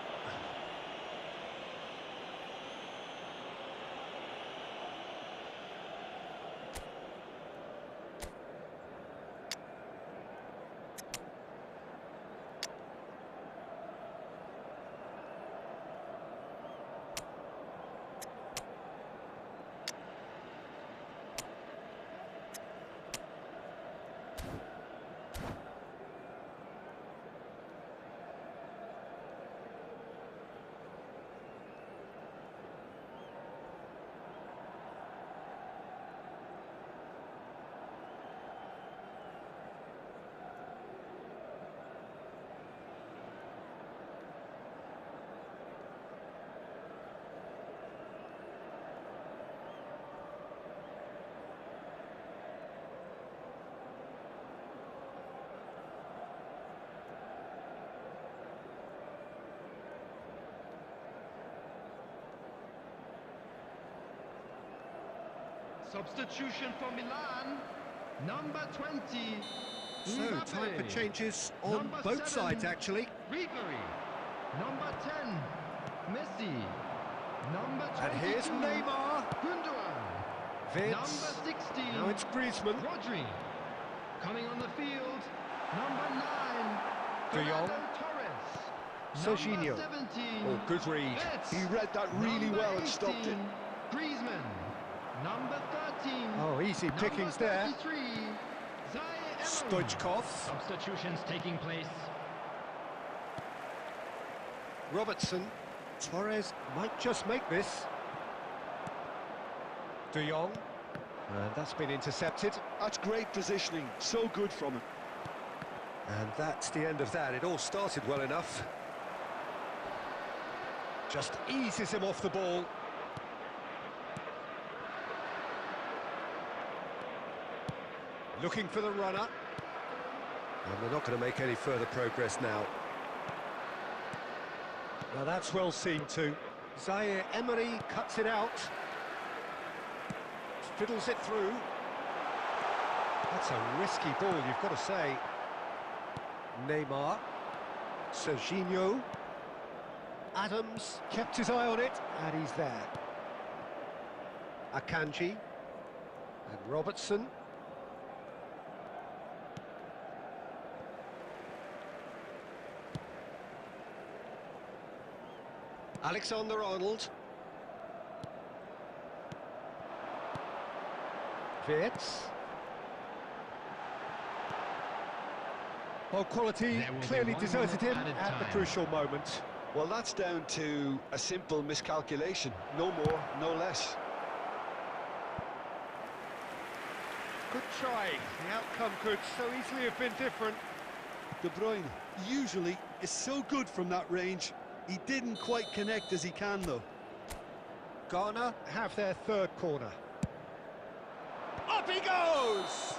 S3: Substitution for Milan, number 20.
S1: So,
S3: Mbappe.
S1: time for changes on
S3: Number
S1: both
S3: 7,
S1: sides, actually.
S3: Ribery. Number 10, Messi. Number 22,
S1: And here's Neymar.
S3: Gundogan.
S1: Vince.
S3: Number 16,
S1: Now it's Griezmann.
S3: Rodri. Coming on the field, number 9,
S1: De Jong.
S3: Fernando Torres.
S1: Serginho.
S3: Number 17,
S1: Oh, good read.
S3: Vitz.
S2: He read that really
S3: Number
S2: well and stopped it.
S3: 18, Griezmann. Number 13.
S1: Oh, easy pickings there.
S3: Number 33, Zaire Emery.
S1: Stoichkov.
S4: Substitutions taking place.
S1: Robertson. Torres might just make this. De Jong. And that's been intercepted.
S2: That's great positioning, so good from him.
S1: And that's the end of that. It all started well enough. Just eases him off the ball. Looking for the runner. And they're not going to make any further progress now. Now that's well seen too. Zaire Emery cuts it out. Fiddles it through. That's a risky ball, you've got to say. Neymar. Serginho. Adams kept his eye on it, and he's there. Akanji. And Robertson. Alexander-Arnold. Vitz. Well, quality
S4: There will be
S1: clearly
S4: 1
S1: deserted
S4: minute
S1: him
S4: added
S1: at the
S4: time.
S1: crucial moment.
S2: Well, that's down to a simple miscalculation. No more, no less.
S1: Good try. The outcome could so easily have been different.
S5: De Bruyne usually is so good from that range. He didn't quite connect as he can, though.
S1: Ghana have their third corner. Up he goes!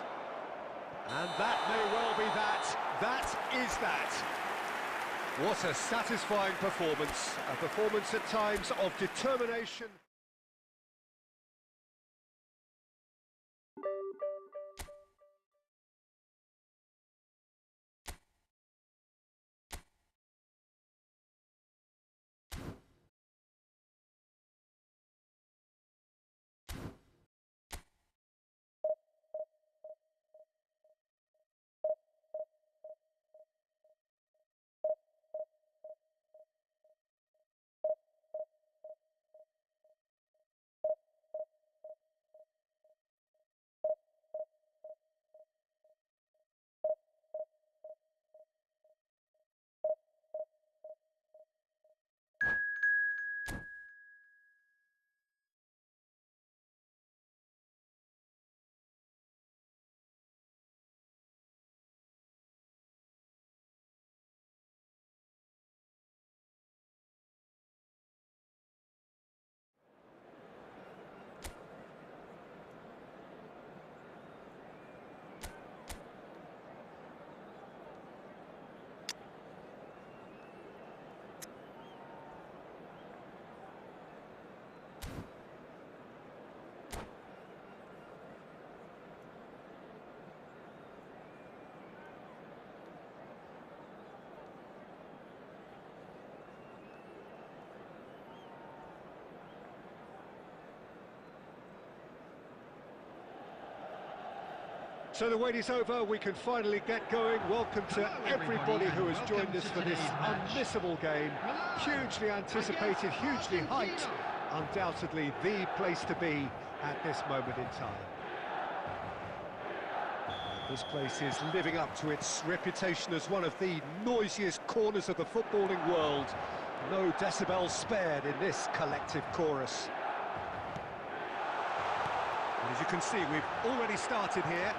S1: And that may well be that. That is that. What a satisfying performance. A performance at times of determination. So the wait is over, we can finally get going. Welcome to everybody who has joined us for this unmissable game. Hugely anticipated, hugely hyped. Undoubtedly the place to be at this moment in time. This place is living up to its reputation as one of the noisiest corners of the footballing world. No decibels spared in this collective chorus. And as you can see, we've already started here.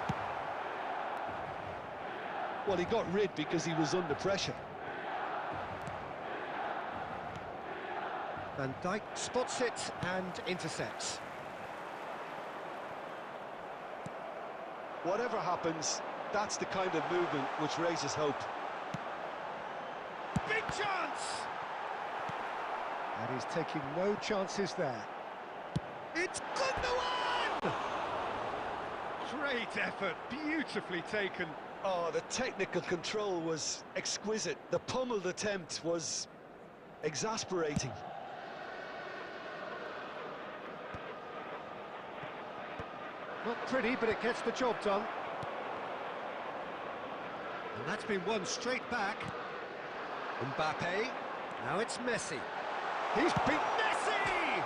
S2: Well, he got rid because he was under pressure.
S1: Van Dijk spots it and intercepts.
S2: Whatever happens, that's the kind of movement which raises hope.
S1: Big chance! And he's taking no chances there. It's Gundogan! Great effort, beautifully taken.
S2: Oh, the technical control was exquisite. The pummeled attempt was exasperating.
S1: Not pretty, but it gets the job done. And that's been won straight back. Mbappe. Now it's Messi. He's beat Messi!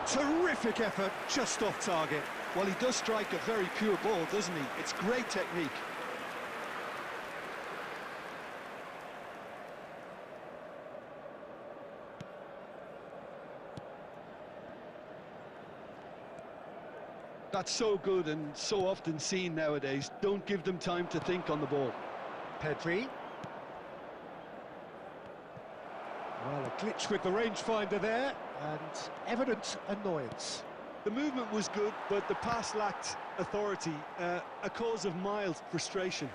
S1: Terrific effort, just off target.
S2: Well, he does strike a very pure ball, doesn't he? It's great technique. That's so good and so often seen nowadays. Don't give them time to think on the ball.
S1: Pedri. Well, a glitch with the rangefinder there, and evident annoyance.
S2: The movement was good, but the pass lacked authority, a cause of mild frustration.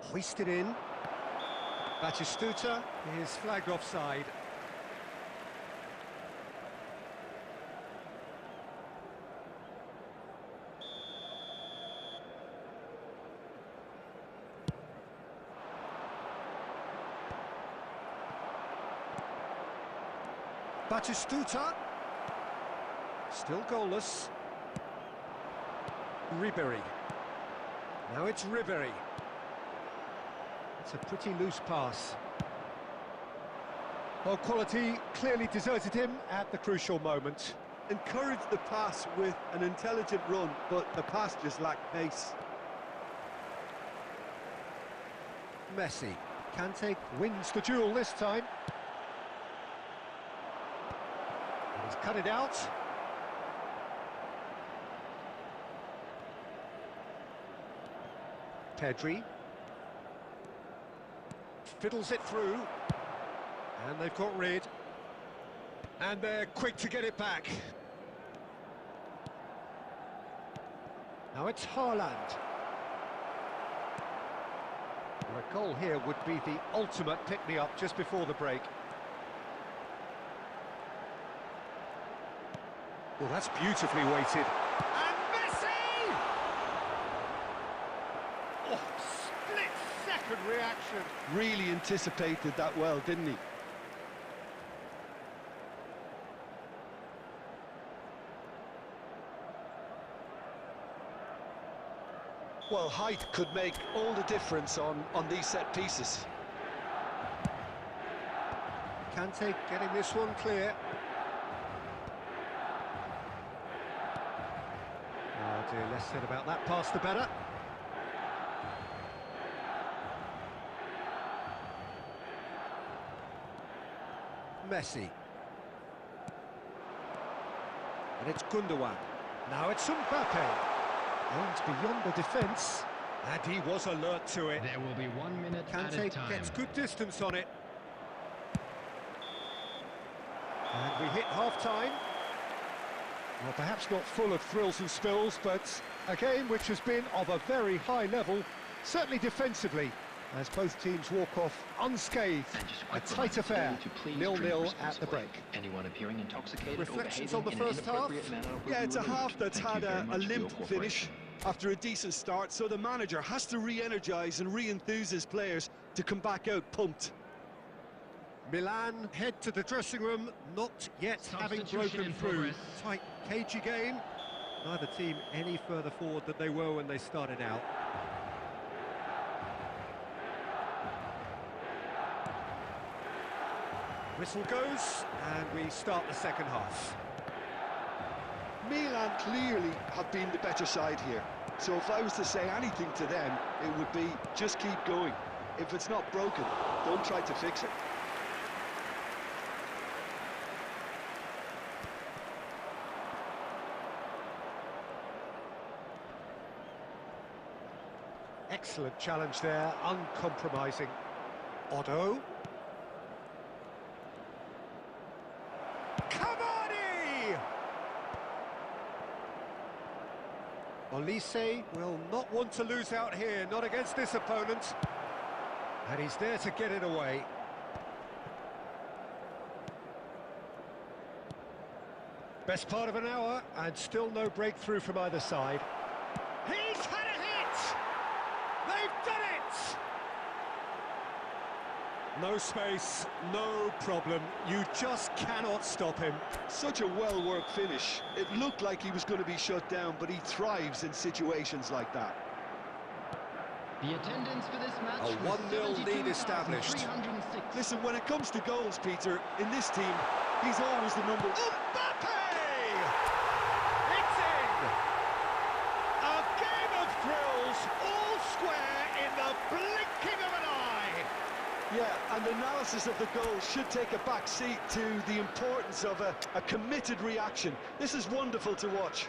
S1: Hoisted in. Batistuta is flagged offside. Batistuta. Still goalless. Ribery. Now it's Ribery. It's a pretty loose pass. Well, quality clearly deserted him at the crucial moment.
S2: Encouraged the pass with an intelligent run, but the pass just lacked pace.
S1: Messi. Kante wins the duel this time. And he's cut it out. Pedri. Fiddles it through, and they've got rid, and they're quick to get it back. Now it's Haaland. Well, a goal here would be the ultimate pick-me-up just before the break. Well, that's beautifully weighted. And Messi! Oh, split-second reaction.
S2: Really anticipated that well, didn't he? Well, height could make all the difference on these set pieces.
S1: Kante getting this one clear. Oh dear, less said about that pass the better. Messi. And it's Gundogan. Now it's Mbappe. And beyond the defence. And he was alert to it.
S3: There will be 1 minute at a
S1: Kante
S3: time.
S1: gets good distance on it. And we hit half-time. Well, perhaps not full of thrills and spills, but a game which has been of a very high level, certainly defensively, as both teams walk off unscathed. A tight affair, 0-0 at the break.
S4: Anyone appearing intoxicated
S1: Reflections
S4: or
S1: on the
S4: behaving
S1: first
S4: in an
S1: half?
S4: inappropriate manner will
S2: Yeah,
S4: be
S2: it's a
S4: removed.
S2: half that's
S4: Thank you
S2: had
S4: very
S2: a
S4: much for your
S2: limp finish.
S4: cooperation.
S5: after a decent start, so the manager has to re-energise and re-enthuse his players to come back out pumped.
S1: Milan head to the dressing room, not yet having broken through. Tight, cagey game. Neither team any further forward than they were when they started out. Whistle goes, and we start the second half.
S2: Milan clearly have been the better side here. So if I was to say anything to them, it would be just keep going. If it's not broken, don't try to fix it.
S1: Excellent challenge there, uncompromising. Otto. Konami! Olise will not want to lose out here, not against this opponent. And he's there to get it away. Best part of an hour, and still no breakthrough from either side. He's had a hit! They've done it! No space, no problem. You just cannot stop him.
S2: Such a well-worked finish. It looked like he was going to be shut down, but he thrives in situations like that.
S4: The attendance for this match
S1: A 1-0 lead established.
S2: Listen, when it comes to goals, Peter, in this team, he's always the number...
S1: Mbappe! It's in! A game of thrills, all square in the blinking of an eye.
S2: Yeah, and analysis of the goal should take a back seat to the importance of a committed reaction. This is wonderful to watch.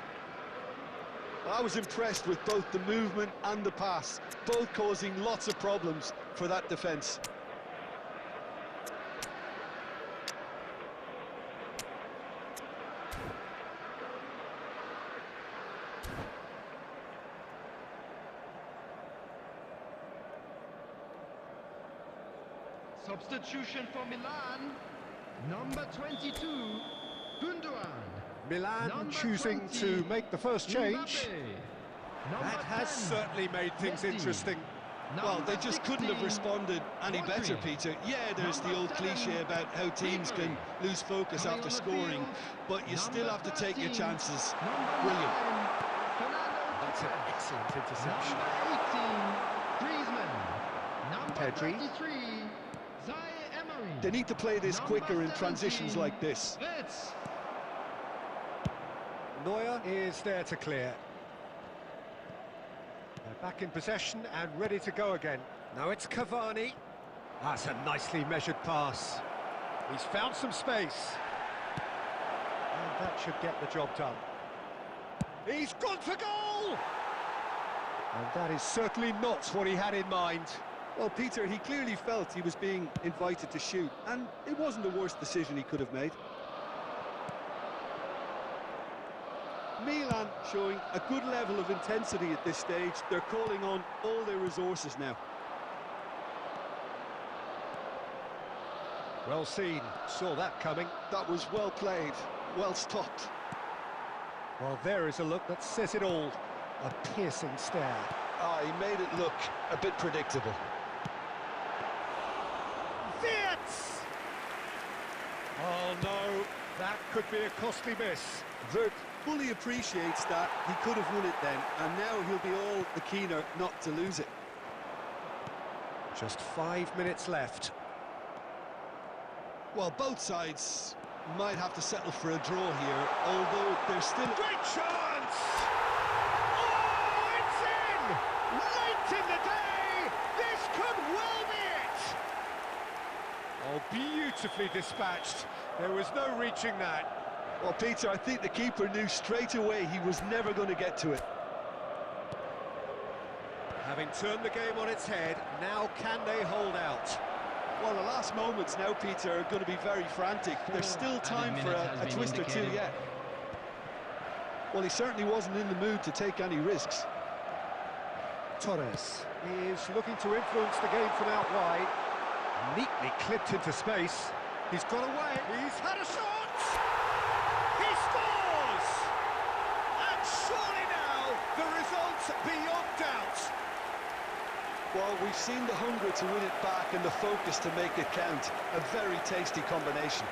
S2: I was impressed with both the movement and the pass, both causing lots of problems for that defence.
S3: Substitution for Milan, number 22, Gundogan.
S1: Milan
S3: Number
S1: choosing
S3: 20,
S1: to make the first change.
S3: Mbappe.
S1: That
S3: Number
S1: has
S3: 10,
S1: certainly made things
S3: Messi.
S1: interesting.
S5: Well,
S3: Number
S5: they just couldn't have
S3: 16,
S5: responded any better,
S3: Rodri.
S5: Peter. Yeah, there's the
S3: Number
S5: old
S3: 7,
S5: cliche about how teams can lose focus
S3: Coming
S5: after
S3: on the
S5: scoring,
S3: field,
S5: but you still
S3: number
S5: have to take your
S3: 13,
S5: chances.
S3: number
S5: Brilliant.
S3: 9, Fernando
S1: That's an
S3: Torres.
S1: excellent interception.
S3: Number 18, Griezmann. Number
S1: Pedri.
S3: 33, Zaire Emery.
S5: They need to play this
S3: Number
S5: quicker in transitions
S3: 17,
S5: like this.
S3: Wirtz.
S1: Neuer is there to clear. They're back in possession and ready to go again. Now it's Cavani. That's a nicely measured pass. He's found some space. And that should get the job done. He's gone for goal! And that is certainly not what he had in mind.
S5: Well, Peter, he clearly felt he was being invited to shoot, and it wasn't the worst decision he could have made. Milan showing a good level of intensity at this stage. They're calling on all their resources now.
S1: Well seen, saw that coming.
S2: That was well played, well stopped.
S1: Well, there is a look that says it all. A piercing stare.
S2: Ah, he made it look a bit predictable.
S1: Wirtz! Oh no, that could be a costly miss.
S5: Wirtz fully appreciates that he could have won it then, and now he'll be all the keener not to lose it.
S1: Just 5 minutes left.
S5: Well, both sides might have to settle for a draw here, although there's still...
S1: Great chance! Oh, it's in! Late in the day! This could well be it! Oh, beautifully dispatched. There was no reaching that.
S2: Well, Peter, I think the keeper knew straight away he was never going to get to it.
S1: Having turned the game on its head, now can they hold out?
S5: Well, the last moments now, Peter, are going to be very frantic. There's still time for a twist or two yet. Well, he certainly wasn't in the mood to take any risks.
S1: Torres is looking to influence the game from out wide. Neatly clipped into space. He's got away. He's had a shot! He scores! And surely now the result It's beyond doubt.
S2: Well, we've seen the hunger to win it back and the focus to make it count. A very tasty combination.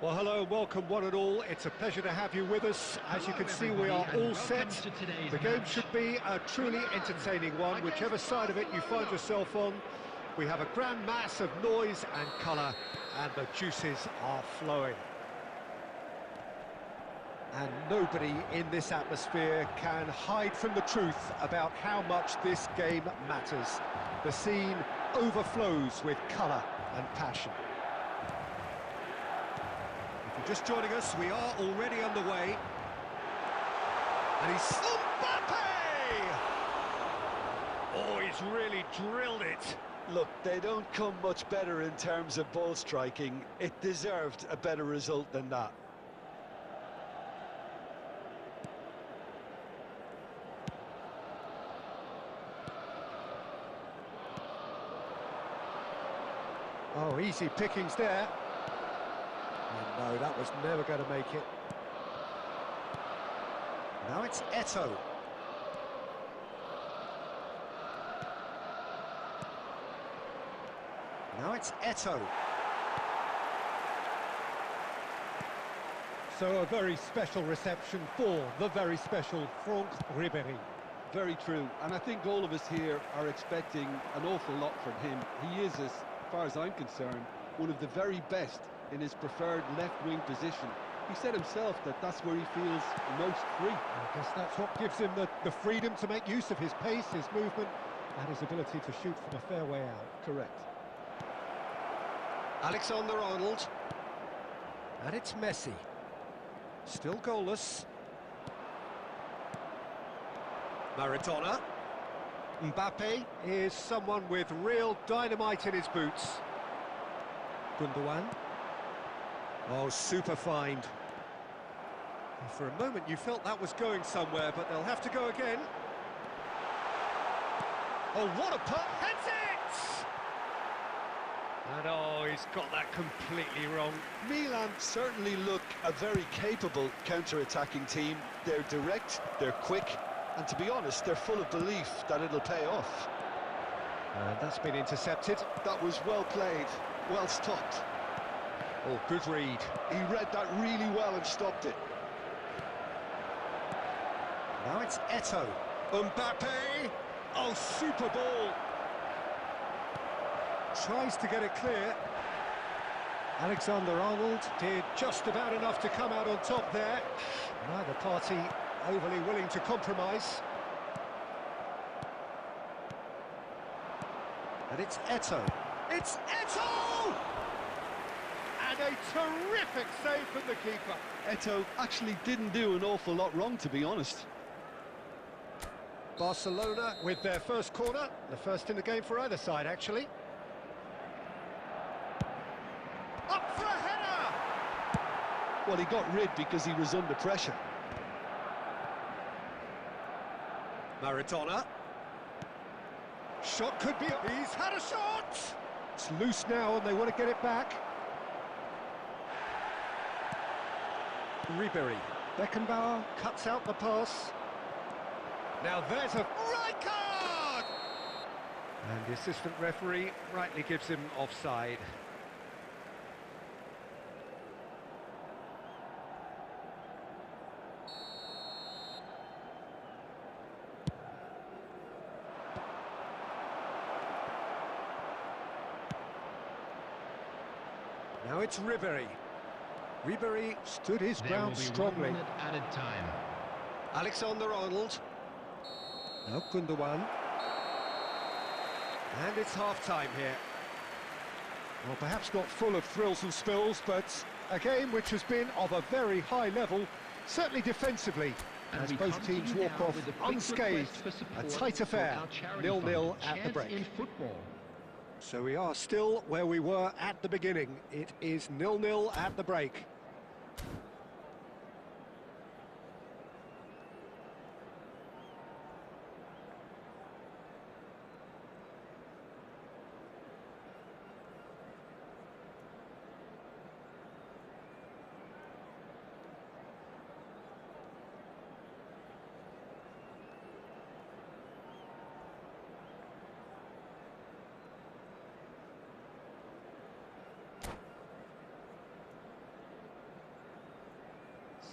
S1: Well, hello, welcome one and all. It's a pleasure to have you with us. As you can see, we are all set. The game should be a truly entertaining one, whichever side of it you find yourself on. We have a grand mass of noise and colour, and the juices are flowing. And nobody in this atmosphere can hide from the truth about how much this game matters. The scene overflows with colour and passion. Just joining us, we are already underway. And he's... Mbappe! Oh, he's really drilled it.
S2: Look, they don't come much better in terms of ball striking. It deserved a better result than that.
S1: Oh, easy pickings there. Oh, no, that was never going to make it. Now it's Eto'o. Now it's Eto'o. So a very special reception for the very special Franck Ribéry.
S5: Very true, and I think all of us here are expecting an awful lot from him. He is, as far as I'm concerned, one of the very best in his preferred left-wing position. He said himself that that's where he feels most free.
S1: I guess that's what gives him the freedom to make use of his pace, his movement, and his ability to shoot from a fair way out.
S5: Correct.
S1: Alexander-Arnold. And it's Messi. Still goalless. Maradona. Mbappe is someone with real dynamite in his boots. Gundogan. Oh, super find. For a moment you felt that was going somewhere, but they'll have to go again. Oh, what a putt! Heads it! And oh, he's got that completely wrong.
S2: Milan certainly look a very capable counter-attacking team. They're direct, they're quick, and to be honest, they're full of belief that it'll pay off.
S1: And that's been intercepted.
S2: That was well played, well stopped.
S1: Oh, good read.
S2: He read that really well and stopped it.
S1: Now it's Eto'o. Mbappe! Oh, super ball! Tries to get it clear. Alexander-Arnold did just about enough to come out on top there. Neither party overly willing to compromise. And it's Eto'o. It's Eto'o! And a terrific save from the keeper.
S5: Eto'o actually didn't do an awful lot wrong, to be honest.
S1: Barcelona with their first corner, the first in the game for either side, actually. Up for a header!
S5: Well, he got rid because he was under pressure.
S1: Maradona. Shot could be... He's had a shot! It's loose now and they want to get it back. Ribery. Beckenbauer cuts out the pass. Now there's a right card! And the assistant referee rightly gives him offside. Now it's Ribery. Ribery stood his ground strongly.
S3: 1 minute added time.
S1: Alexander-Arnold. Now Gundogan. And it's half-time here. Well, perhaps not full of thrills and spills, but a game which has been of a very high level, certainly defensively, as both teams walk off unscathed. A tight affair, 0-0 at the break.
S3: In football.
S1: So we are still where we were at the beginning. It is 0-0 at the break.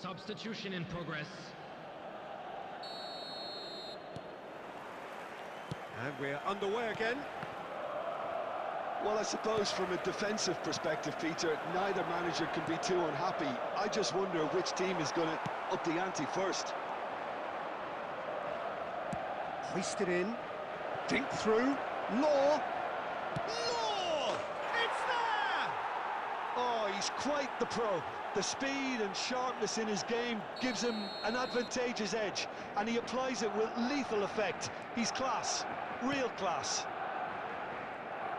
S3: Substitution in progress.
S1: And we're underway again.
S2: Well, I suppose from a defensive perspective, Peter, neither manager can be too unhappy. I just wonder which team is going to up the ante first.
S1: Hoisted in. Dink through. Law. Law! It's there!
S2: Oh, he's quite the pro. The speed and sharpness in his game gives him an advantageous edge, and he applies it with lethal effect. He's class, real class.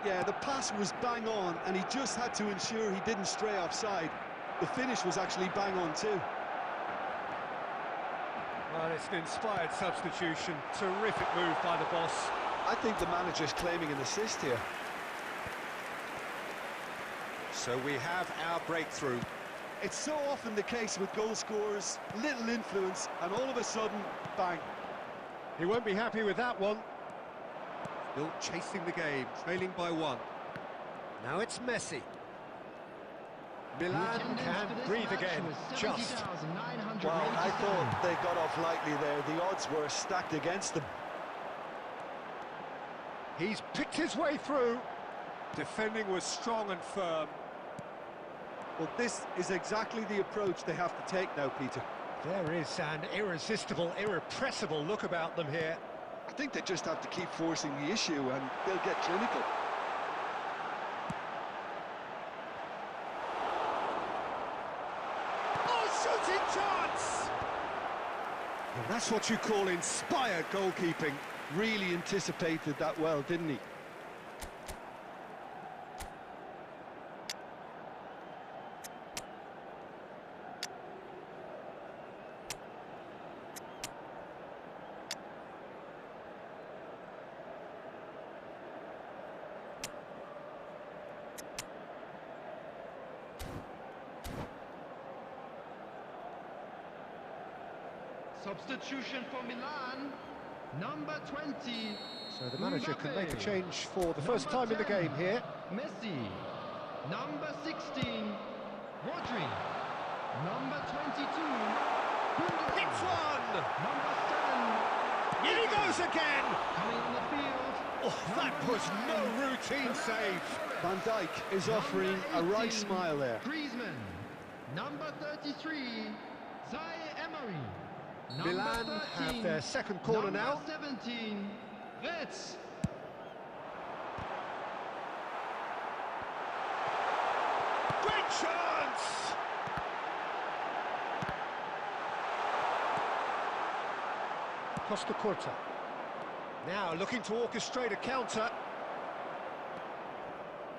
S5: Yeah, the pass was bang on, and he just had to ensure he didn't stray offside. The finish was actually bang on too.
S1: Well, it's an inspired substitution. Terrific move by the boss.
S2: I think the manager's claiming an assist here.
S1: So we have our breakthrough.
S5: It's so often the case with goal scorers, little influence, and all of a sudden, bang.
S1: He won't be happy with that one. Still chasing the game, trailing by 1. Now it's Messi. Milan can breathe again, just.
S2: Well, I thought they got off lightly there. The odds were stacked against them.
S1: He's picked his way through. Defending was strong and firm.
S5: Well, this is exactly the approach they have to take now, Peter.
S1: There is an irresistible, irrepressible look about them here.
S5: I think they just have to keep forcing the issue and they'll get clinical.
S1: Oh, shooting chance! Well, that's what you call inspired goalkeeping.
S5: Really anticipated that well, didn't he?
S3: Substitution for Milan, number 20.
S1: So the manager can make a
S3: Mbappe.
S1: change for the first time in the
S3: 10,
S1: game here.
S3: Messi, number 16. Rodri, number 22. Gundogan,
S1: Hits one!
S3: number 7.
S1: In he goes again!
S3: Coming on the field,
S1: Oh, that was no routine save.
S5: Van Dijk is offering a wry smile there.
S3: Griezmann. Number 33, Zaire Emery. Number
S1: Milan
S3: 13,
S1: have their second corner
S3: number
S1: now.
S3: 17, Retz.
S1: Great chance! Costa Curta. Now looking to orchestrate a counter.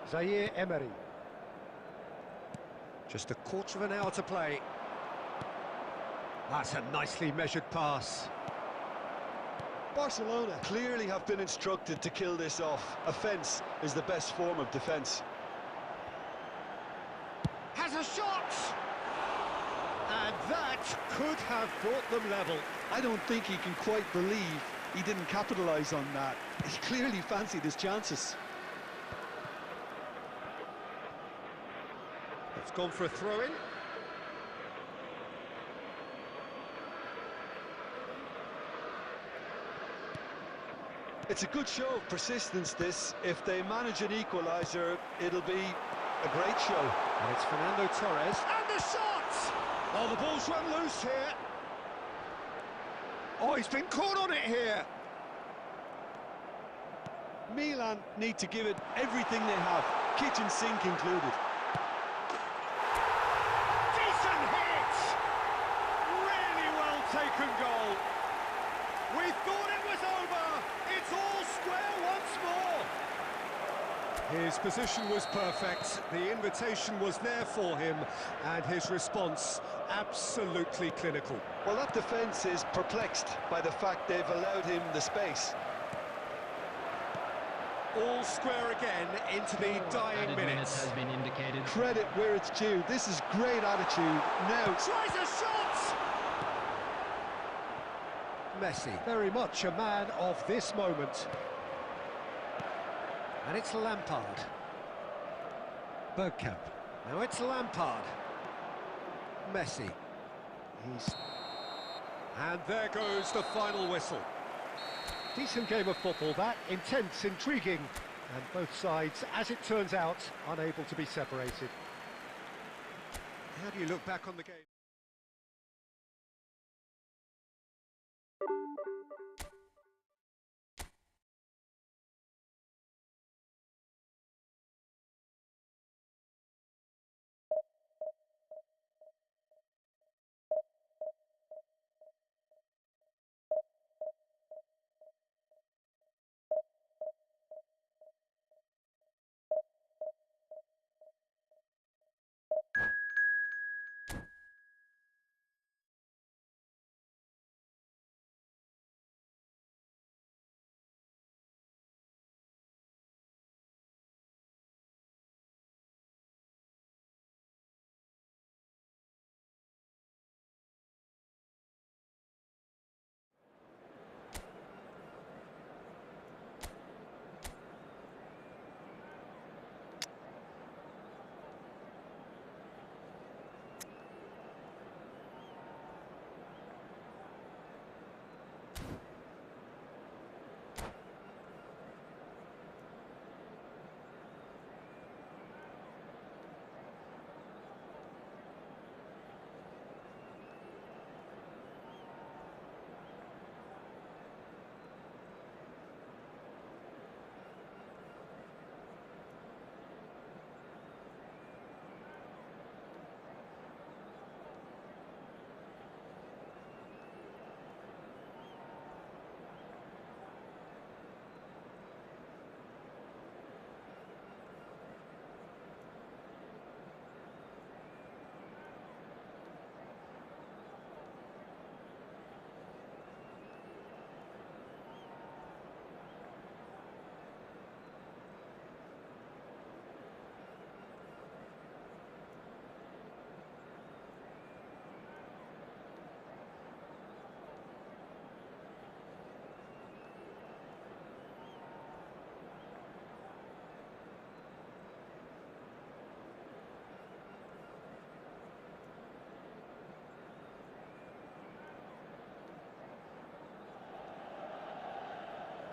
S1: Zaire Emery. Just a quarter of an hour to play. That's a nicely measured pass.
S5: Barcelona
S2: Clearly have been instructed to kill this off. Offence is the best form of defence.
S1: Has a shot! And that could have brought them level.
S5: I don't think he can quite believe he didn't capitalise on that. He clearly fancied his chances.
S1: It's gone for a throw-in.
S2: It's a good show of persistence, this. If they manage an equaliser, it'll be a great show.
S1: And it's Fernando Torres. And the shot! Oh, the ball's run loose here. Oh, he's been caught on it here.
S5: Milan need to give it everything they have, kitchen sink included.
S1: Decent hit! Really well taken goal. We thought it was over. It's all square once more. His position was perfect. The invitation was there for him, and his response absolutely clinical.
S2: Well, that defence is perplexed by the fact they've allowed him the space.
S1: All square again into the dying
S4: Added
S1: minutes.
S4: has been indicated.
S5: Credit where it's due. This is great attitude. Now,
S1: Tries a shot! Messi, very much a man of this moment. And it's Lampard. Bergkamp. Now it's Lampard. Messi. And there goes the final whistle. Decent game of football, that. Intense, intriguing. And both sides, as it turns out, unable to be separated. How do you look back on the game?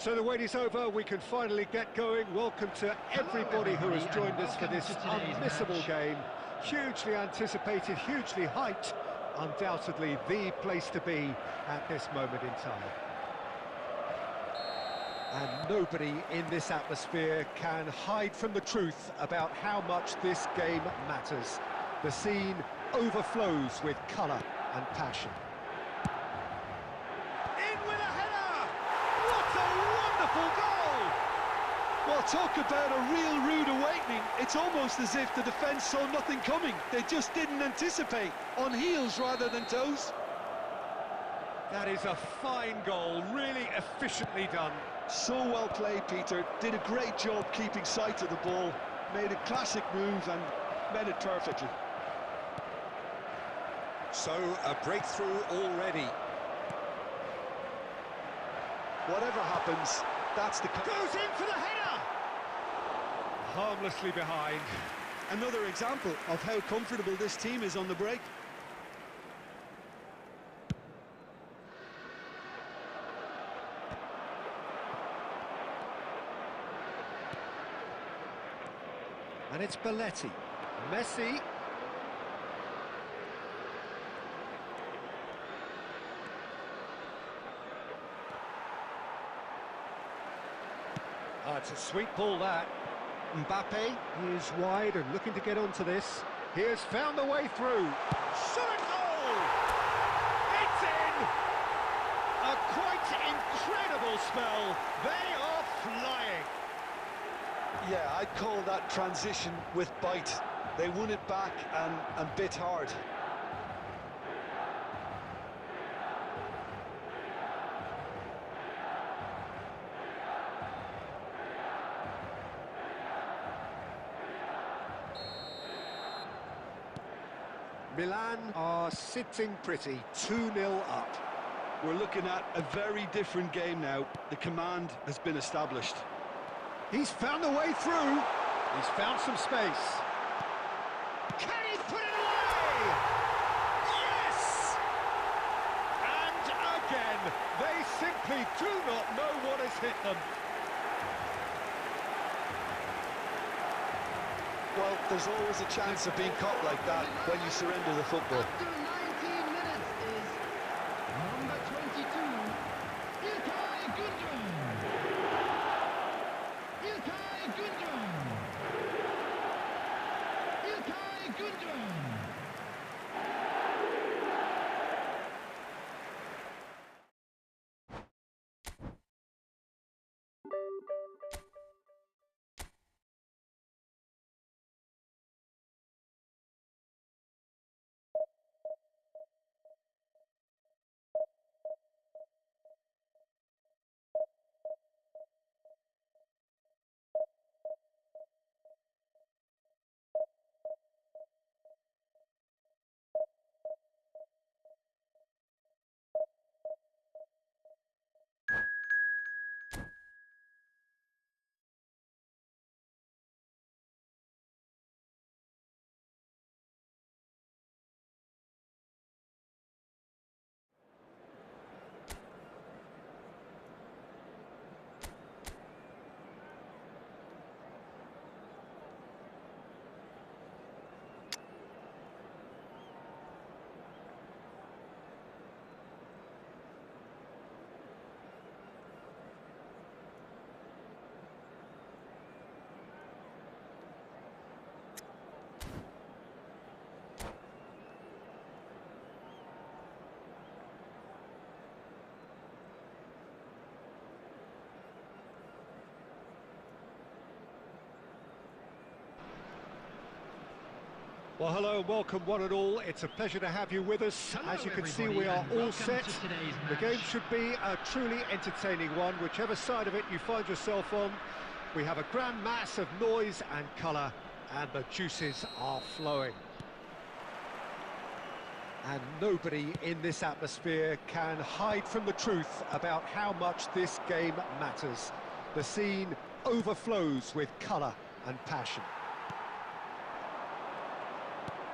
S1: So the wait is over, we can finally get going. Welcome to everybody who has joined us for this unmissable game. Hugely anticipated, hugely hyped, undoubtedly the place to be at this moment in time. And nobody in this atmosphere can hide from the truth about how much this game matters. The scene overflows with colour and passion.
S2: Well, talk about a real rude awakening. It's almost as if the defence saw nothing coming. They just didn't anticipate, on heels rather than toes.
S1: That is a fine goal, really efficiently done.
S2: So well played, Peter. Did a great job keeping sight of the ball, made a classic move and met it perfectly.
S1: So, a breakthrough already.
S2: Whatever happens, that's the...
S1: Goes in for the header! Harmlessly behind.
S5: Another example of how comfortable this team is on the break.
S1: And it's Belletti. Messi. It's a sweet ball, that. Mbappe is wide and looking to get onto this. He has found the way through. Shot and goal! It's in! A quite incredible spell. They are flying.
S2: Yeah, I'd call that transition with bite. They won it back and bit hard.
S1: Milan are sitting pretty, 2-0 up.
S5: We're looking at a very different game now. The command has been established.
S1: He's found the way through. He's found some space. Can he put it away? Yes! And again, they simply do not know what has hit them.
S2: Well, there's always a chance of being caught like that when you surrender the football.
S3: After 19 minutes is number 22, Ilkay Gundogan. Ilkay Gundogan. Ilkay Gundogan.
S1: Well, hello and welcome one and all. It's a pleasure to have you with us.
S3: Hello,
S1: As you can see,
S3: everybody,
S1: we are
S3: and
S1: all
S3: welcome
S1: set.
S3: to today's
S1: The
S3: match.
S1: game should be a truly entertaining one, whichever side of it you find yourself on. We have a grand mass of noise and colour, and the juices are flowing. And nobody in this atmosphere can hide from the truth about how much this game matters. The scene overflows with colour and passion.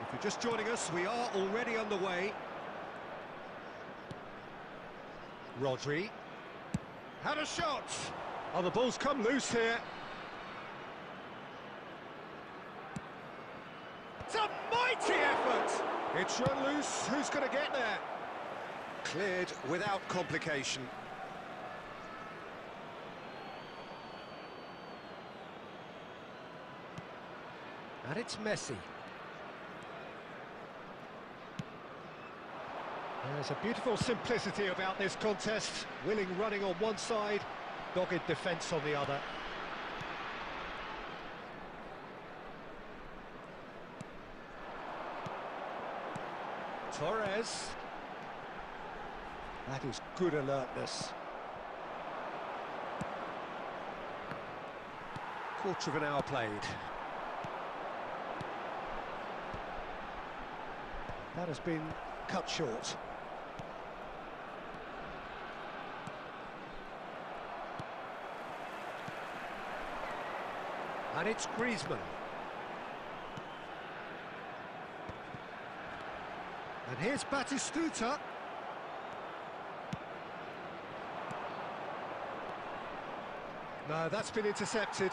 S1: If you're just joining us, we are already underway. Rodri. Had a shot. Oh, the ball's come loose here. It's a mighty effort. It's run loose. Who's going to get there? Cleared without complication. And it's Messi. There's a beautiful simplicity about this contest. Willing running on one side, dogged defence on the other. Torres. That is good alertness. Quarter of an hour played. That has been cut short. And it's Griezmann. And here's Batistuta. No, that's been intercepted.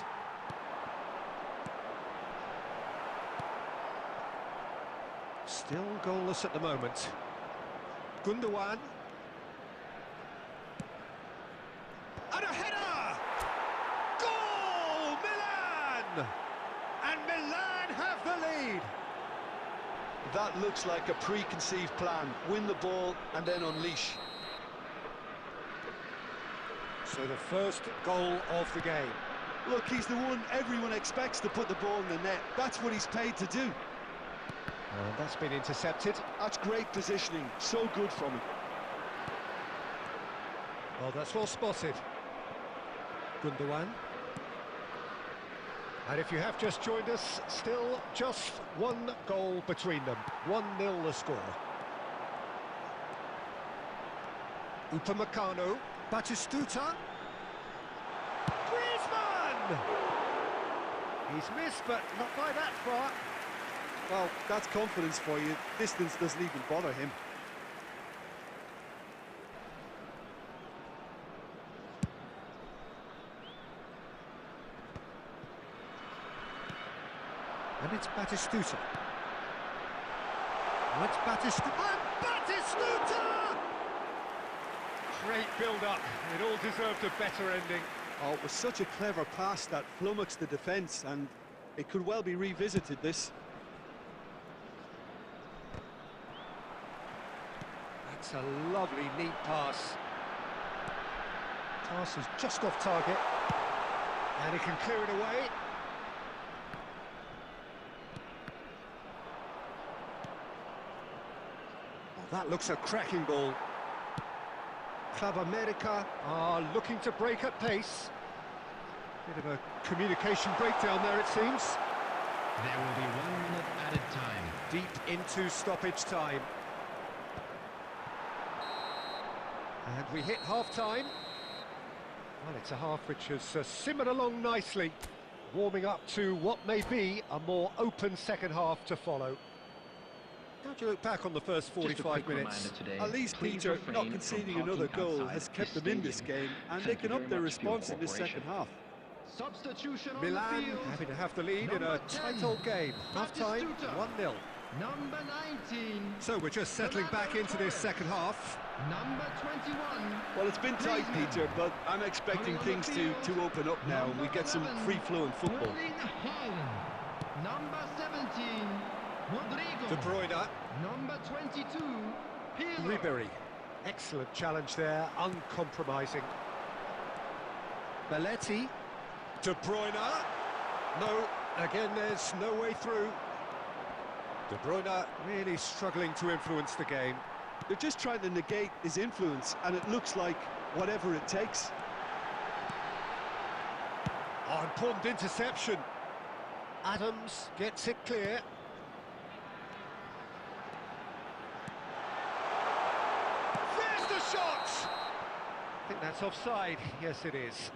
S1: Still goalless at the moment. Gundogan. And a header! Goal! Milan! And Milan have the lead.
S2: That looks like a preconceived plan. Win the ball and then unleash.
S1: So the first goal of the game.
S5: Look, he's the one everyone expects to put the ball in the net. That's what he's paid to do.
S1: And that's been intercepted.
S5: That's great positioning. So good from him.
S1: Well, that's well spotted. Gundogan. And if you have just joined us, still just one goal between them. 1-0 the score. Upamecano. Batistuta. Griezmann! He's missed, but not by that far.
S5: Well, that's confidence for you. Distance doesn't even bother him.
S1: And it's Batistuta. And it's Batistuta. And Batistuta! Great build-up. It all deserved a better ending.
S5: Oh, it was such a clever pass that flummoxed the defence, and it could well be revisited, this.
S1: That's a lovely, neat pass. Pass is just off target. And he can clear it away. Oh, that looks a cracking ball. Club America are looking to break at pace. Bit of a communication breakdown there, it seems.
S4: There will be 1 minute added time.
S1: Deep into stoppage time. And we hit half-time. Well, it's a half which has simmered along nicely, warming up to what may be a more open second half to follow. How do you look back on the first 45 minutes?
S5: At least, Peter, not conceding another goal has kept them in this game, and they can up their response in this second half.
S3: Substitution on
S1: Milan
S3: the field.
S1: having to have the lead in a tight old game. Half-time, 1-0.
S3: Number 19.
S1: So we're just settling back into this second half.
S3: Number 21.
S5: Well, it's been tight, Peter, but I'm expecting things to open up now, and we get some free-flowing football.
S3: Erling Haaland. Number 17. Rodrigo.
S1: De Bruyne.
S3: Number 22. Pirlo.
S1: Ribery. Excellent challenge there, uncompromising. Belletti. De Bruyne. No, again there's no way through. De Bruyne really struggling to influence the game.
S5: They're just trying to negate his influence, and it looks like whatever it takes.
S1: Oh, important interception. Adams gets it clear. There's the shot! I think that's offside. Yes, it is.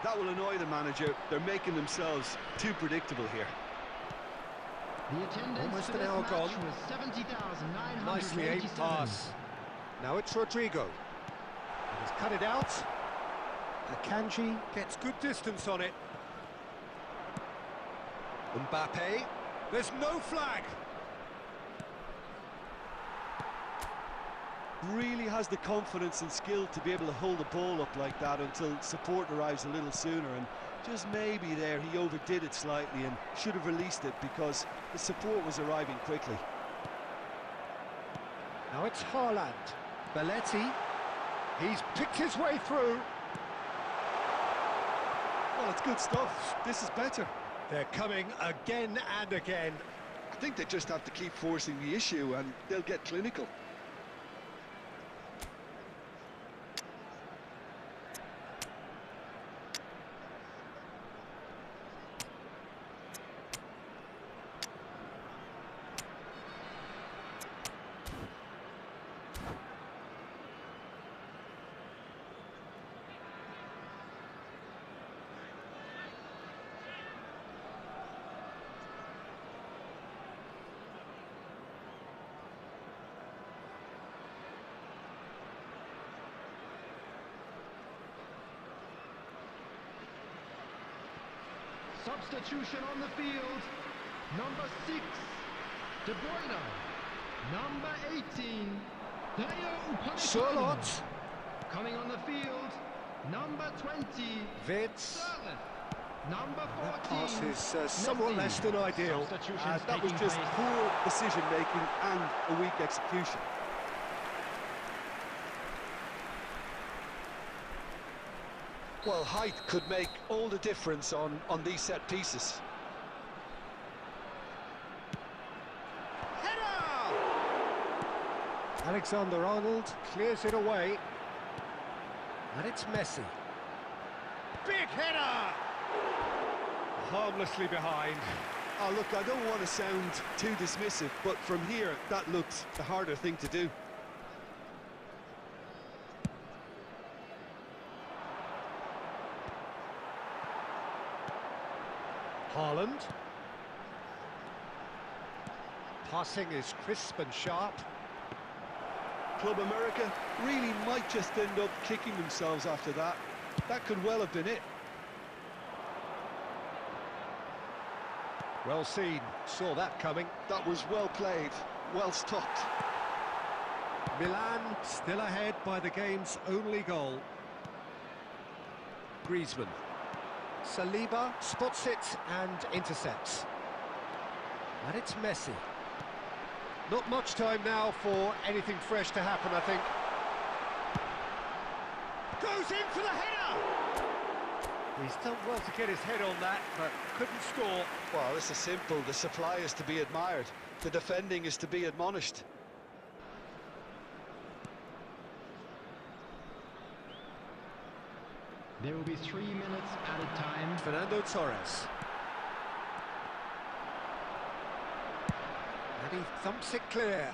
S5: That will annoy the manager. They're making themselves too predictable here.
S3: The attendance
S1: Almost
S3: for
S1: an
S3: this
S1: hour
S3: match
S1: gone.
S3: was 70,987.
S1: Nicely aimed pass. Now it's Rodrigo. He's cut it out. Akanji gets good distance on it. Mbappe. There's no flag.
S5: Really has the confidence and skill to be able to hold the ball up like that until support arrives a little sooner, and just maybe there he overdid it slightly and should have released it because the support was arriving quickly.
S1: Now it's Haaland. Belletti. He's picked his way through.
S5: Well, it's good stuff. This is better.
S1: They're coming again and again.
S5: I think they just have to keep forcing the issue and they'll get clinical.
S3: Substitution on the field. Number 6, De Bruyne. Number 18, Dayo Upamecano.
S1: Charlotte.
S3: Coming on the field, number 20,
S1: Vitz.
S3: Sterling. Number 14,
S1: That pass is somewhat
S3: Messi.
S1: less than ideal.
S3: Substitutions
S5: That was
S3: taking
S5: just
S3: place.
S5: poor decision-making and a weak execution.
S2: Well, height could make all the difference on these set pieces.
S1: Header! Alexander-Arnold clears it away. And it's Messi. Big header! Harmlessly behind.
S5: Oh, look, I don't want to sound too dismissive, but from here, that looked the harder thing to do.
S1: Haaland. Passing is crisp and sharp.
S5: Club America really might just end up kicking themselves after that. That could well have been it.
S1: Well seen, saw that coming.
S5: That was well played, well stopped.
S1: Milan still ahead by the game's only goal. Griezmann. Saliba spots it and intercepts. And it's Messi. Not much time now for anything fresh to happen, I think. Goes in for the header! He's done well to get his head on that, but couldn't score.
S2: Well, this is simple. The supply is to be admired. The defending is to be admonished.
S3: There will be 3 minutes added time.
S1: Fernando Torres. And he thumps it clear.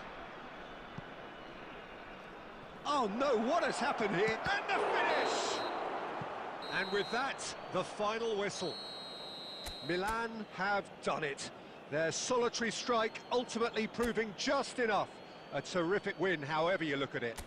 S1: Oh no, what has happened here? And the finish! And with that, the final whistle. Milan have done it. Their solitary strike ultimately proving just enough. A terrific win, however you look at it.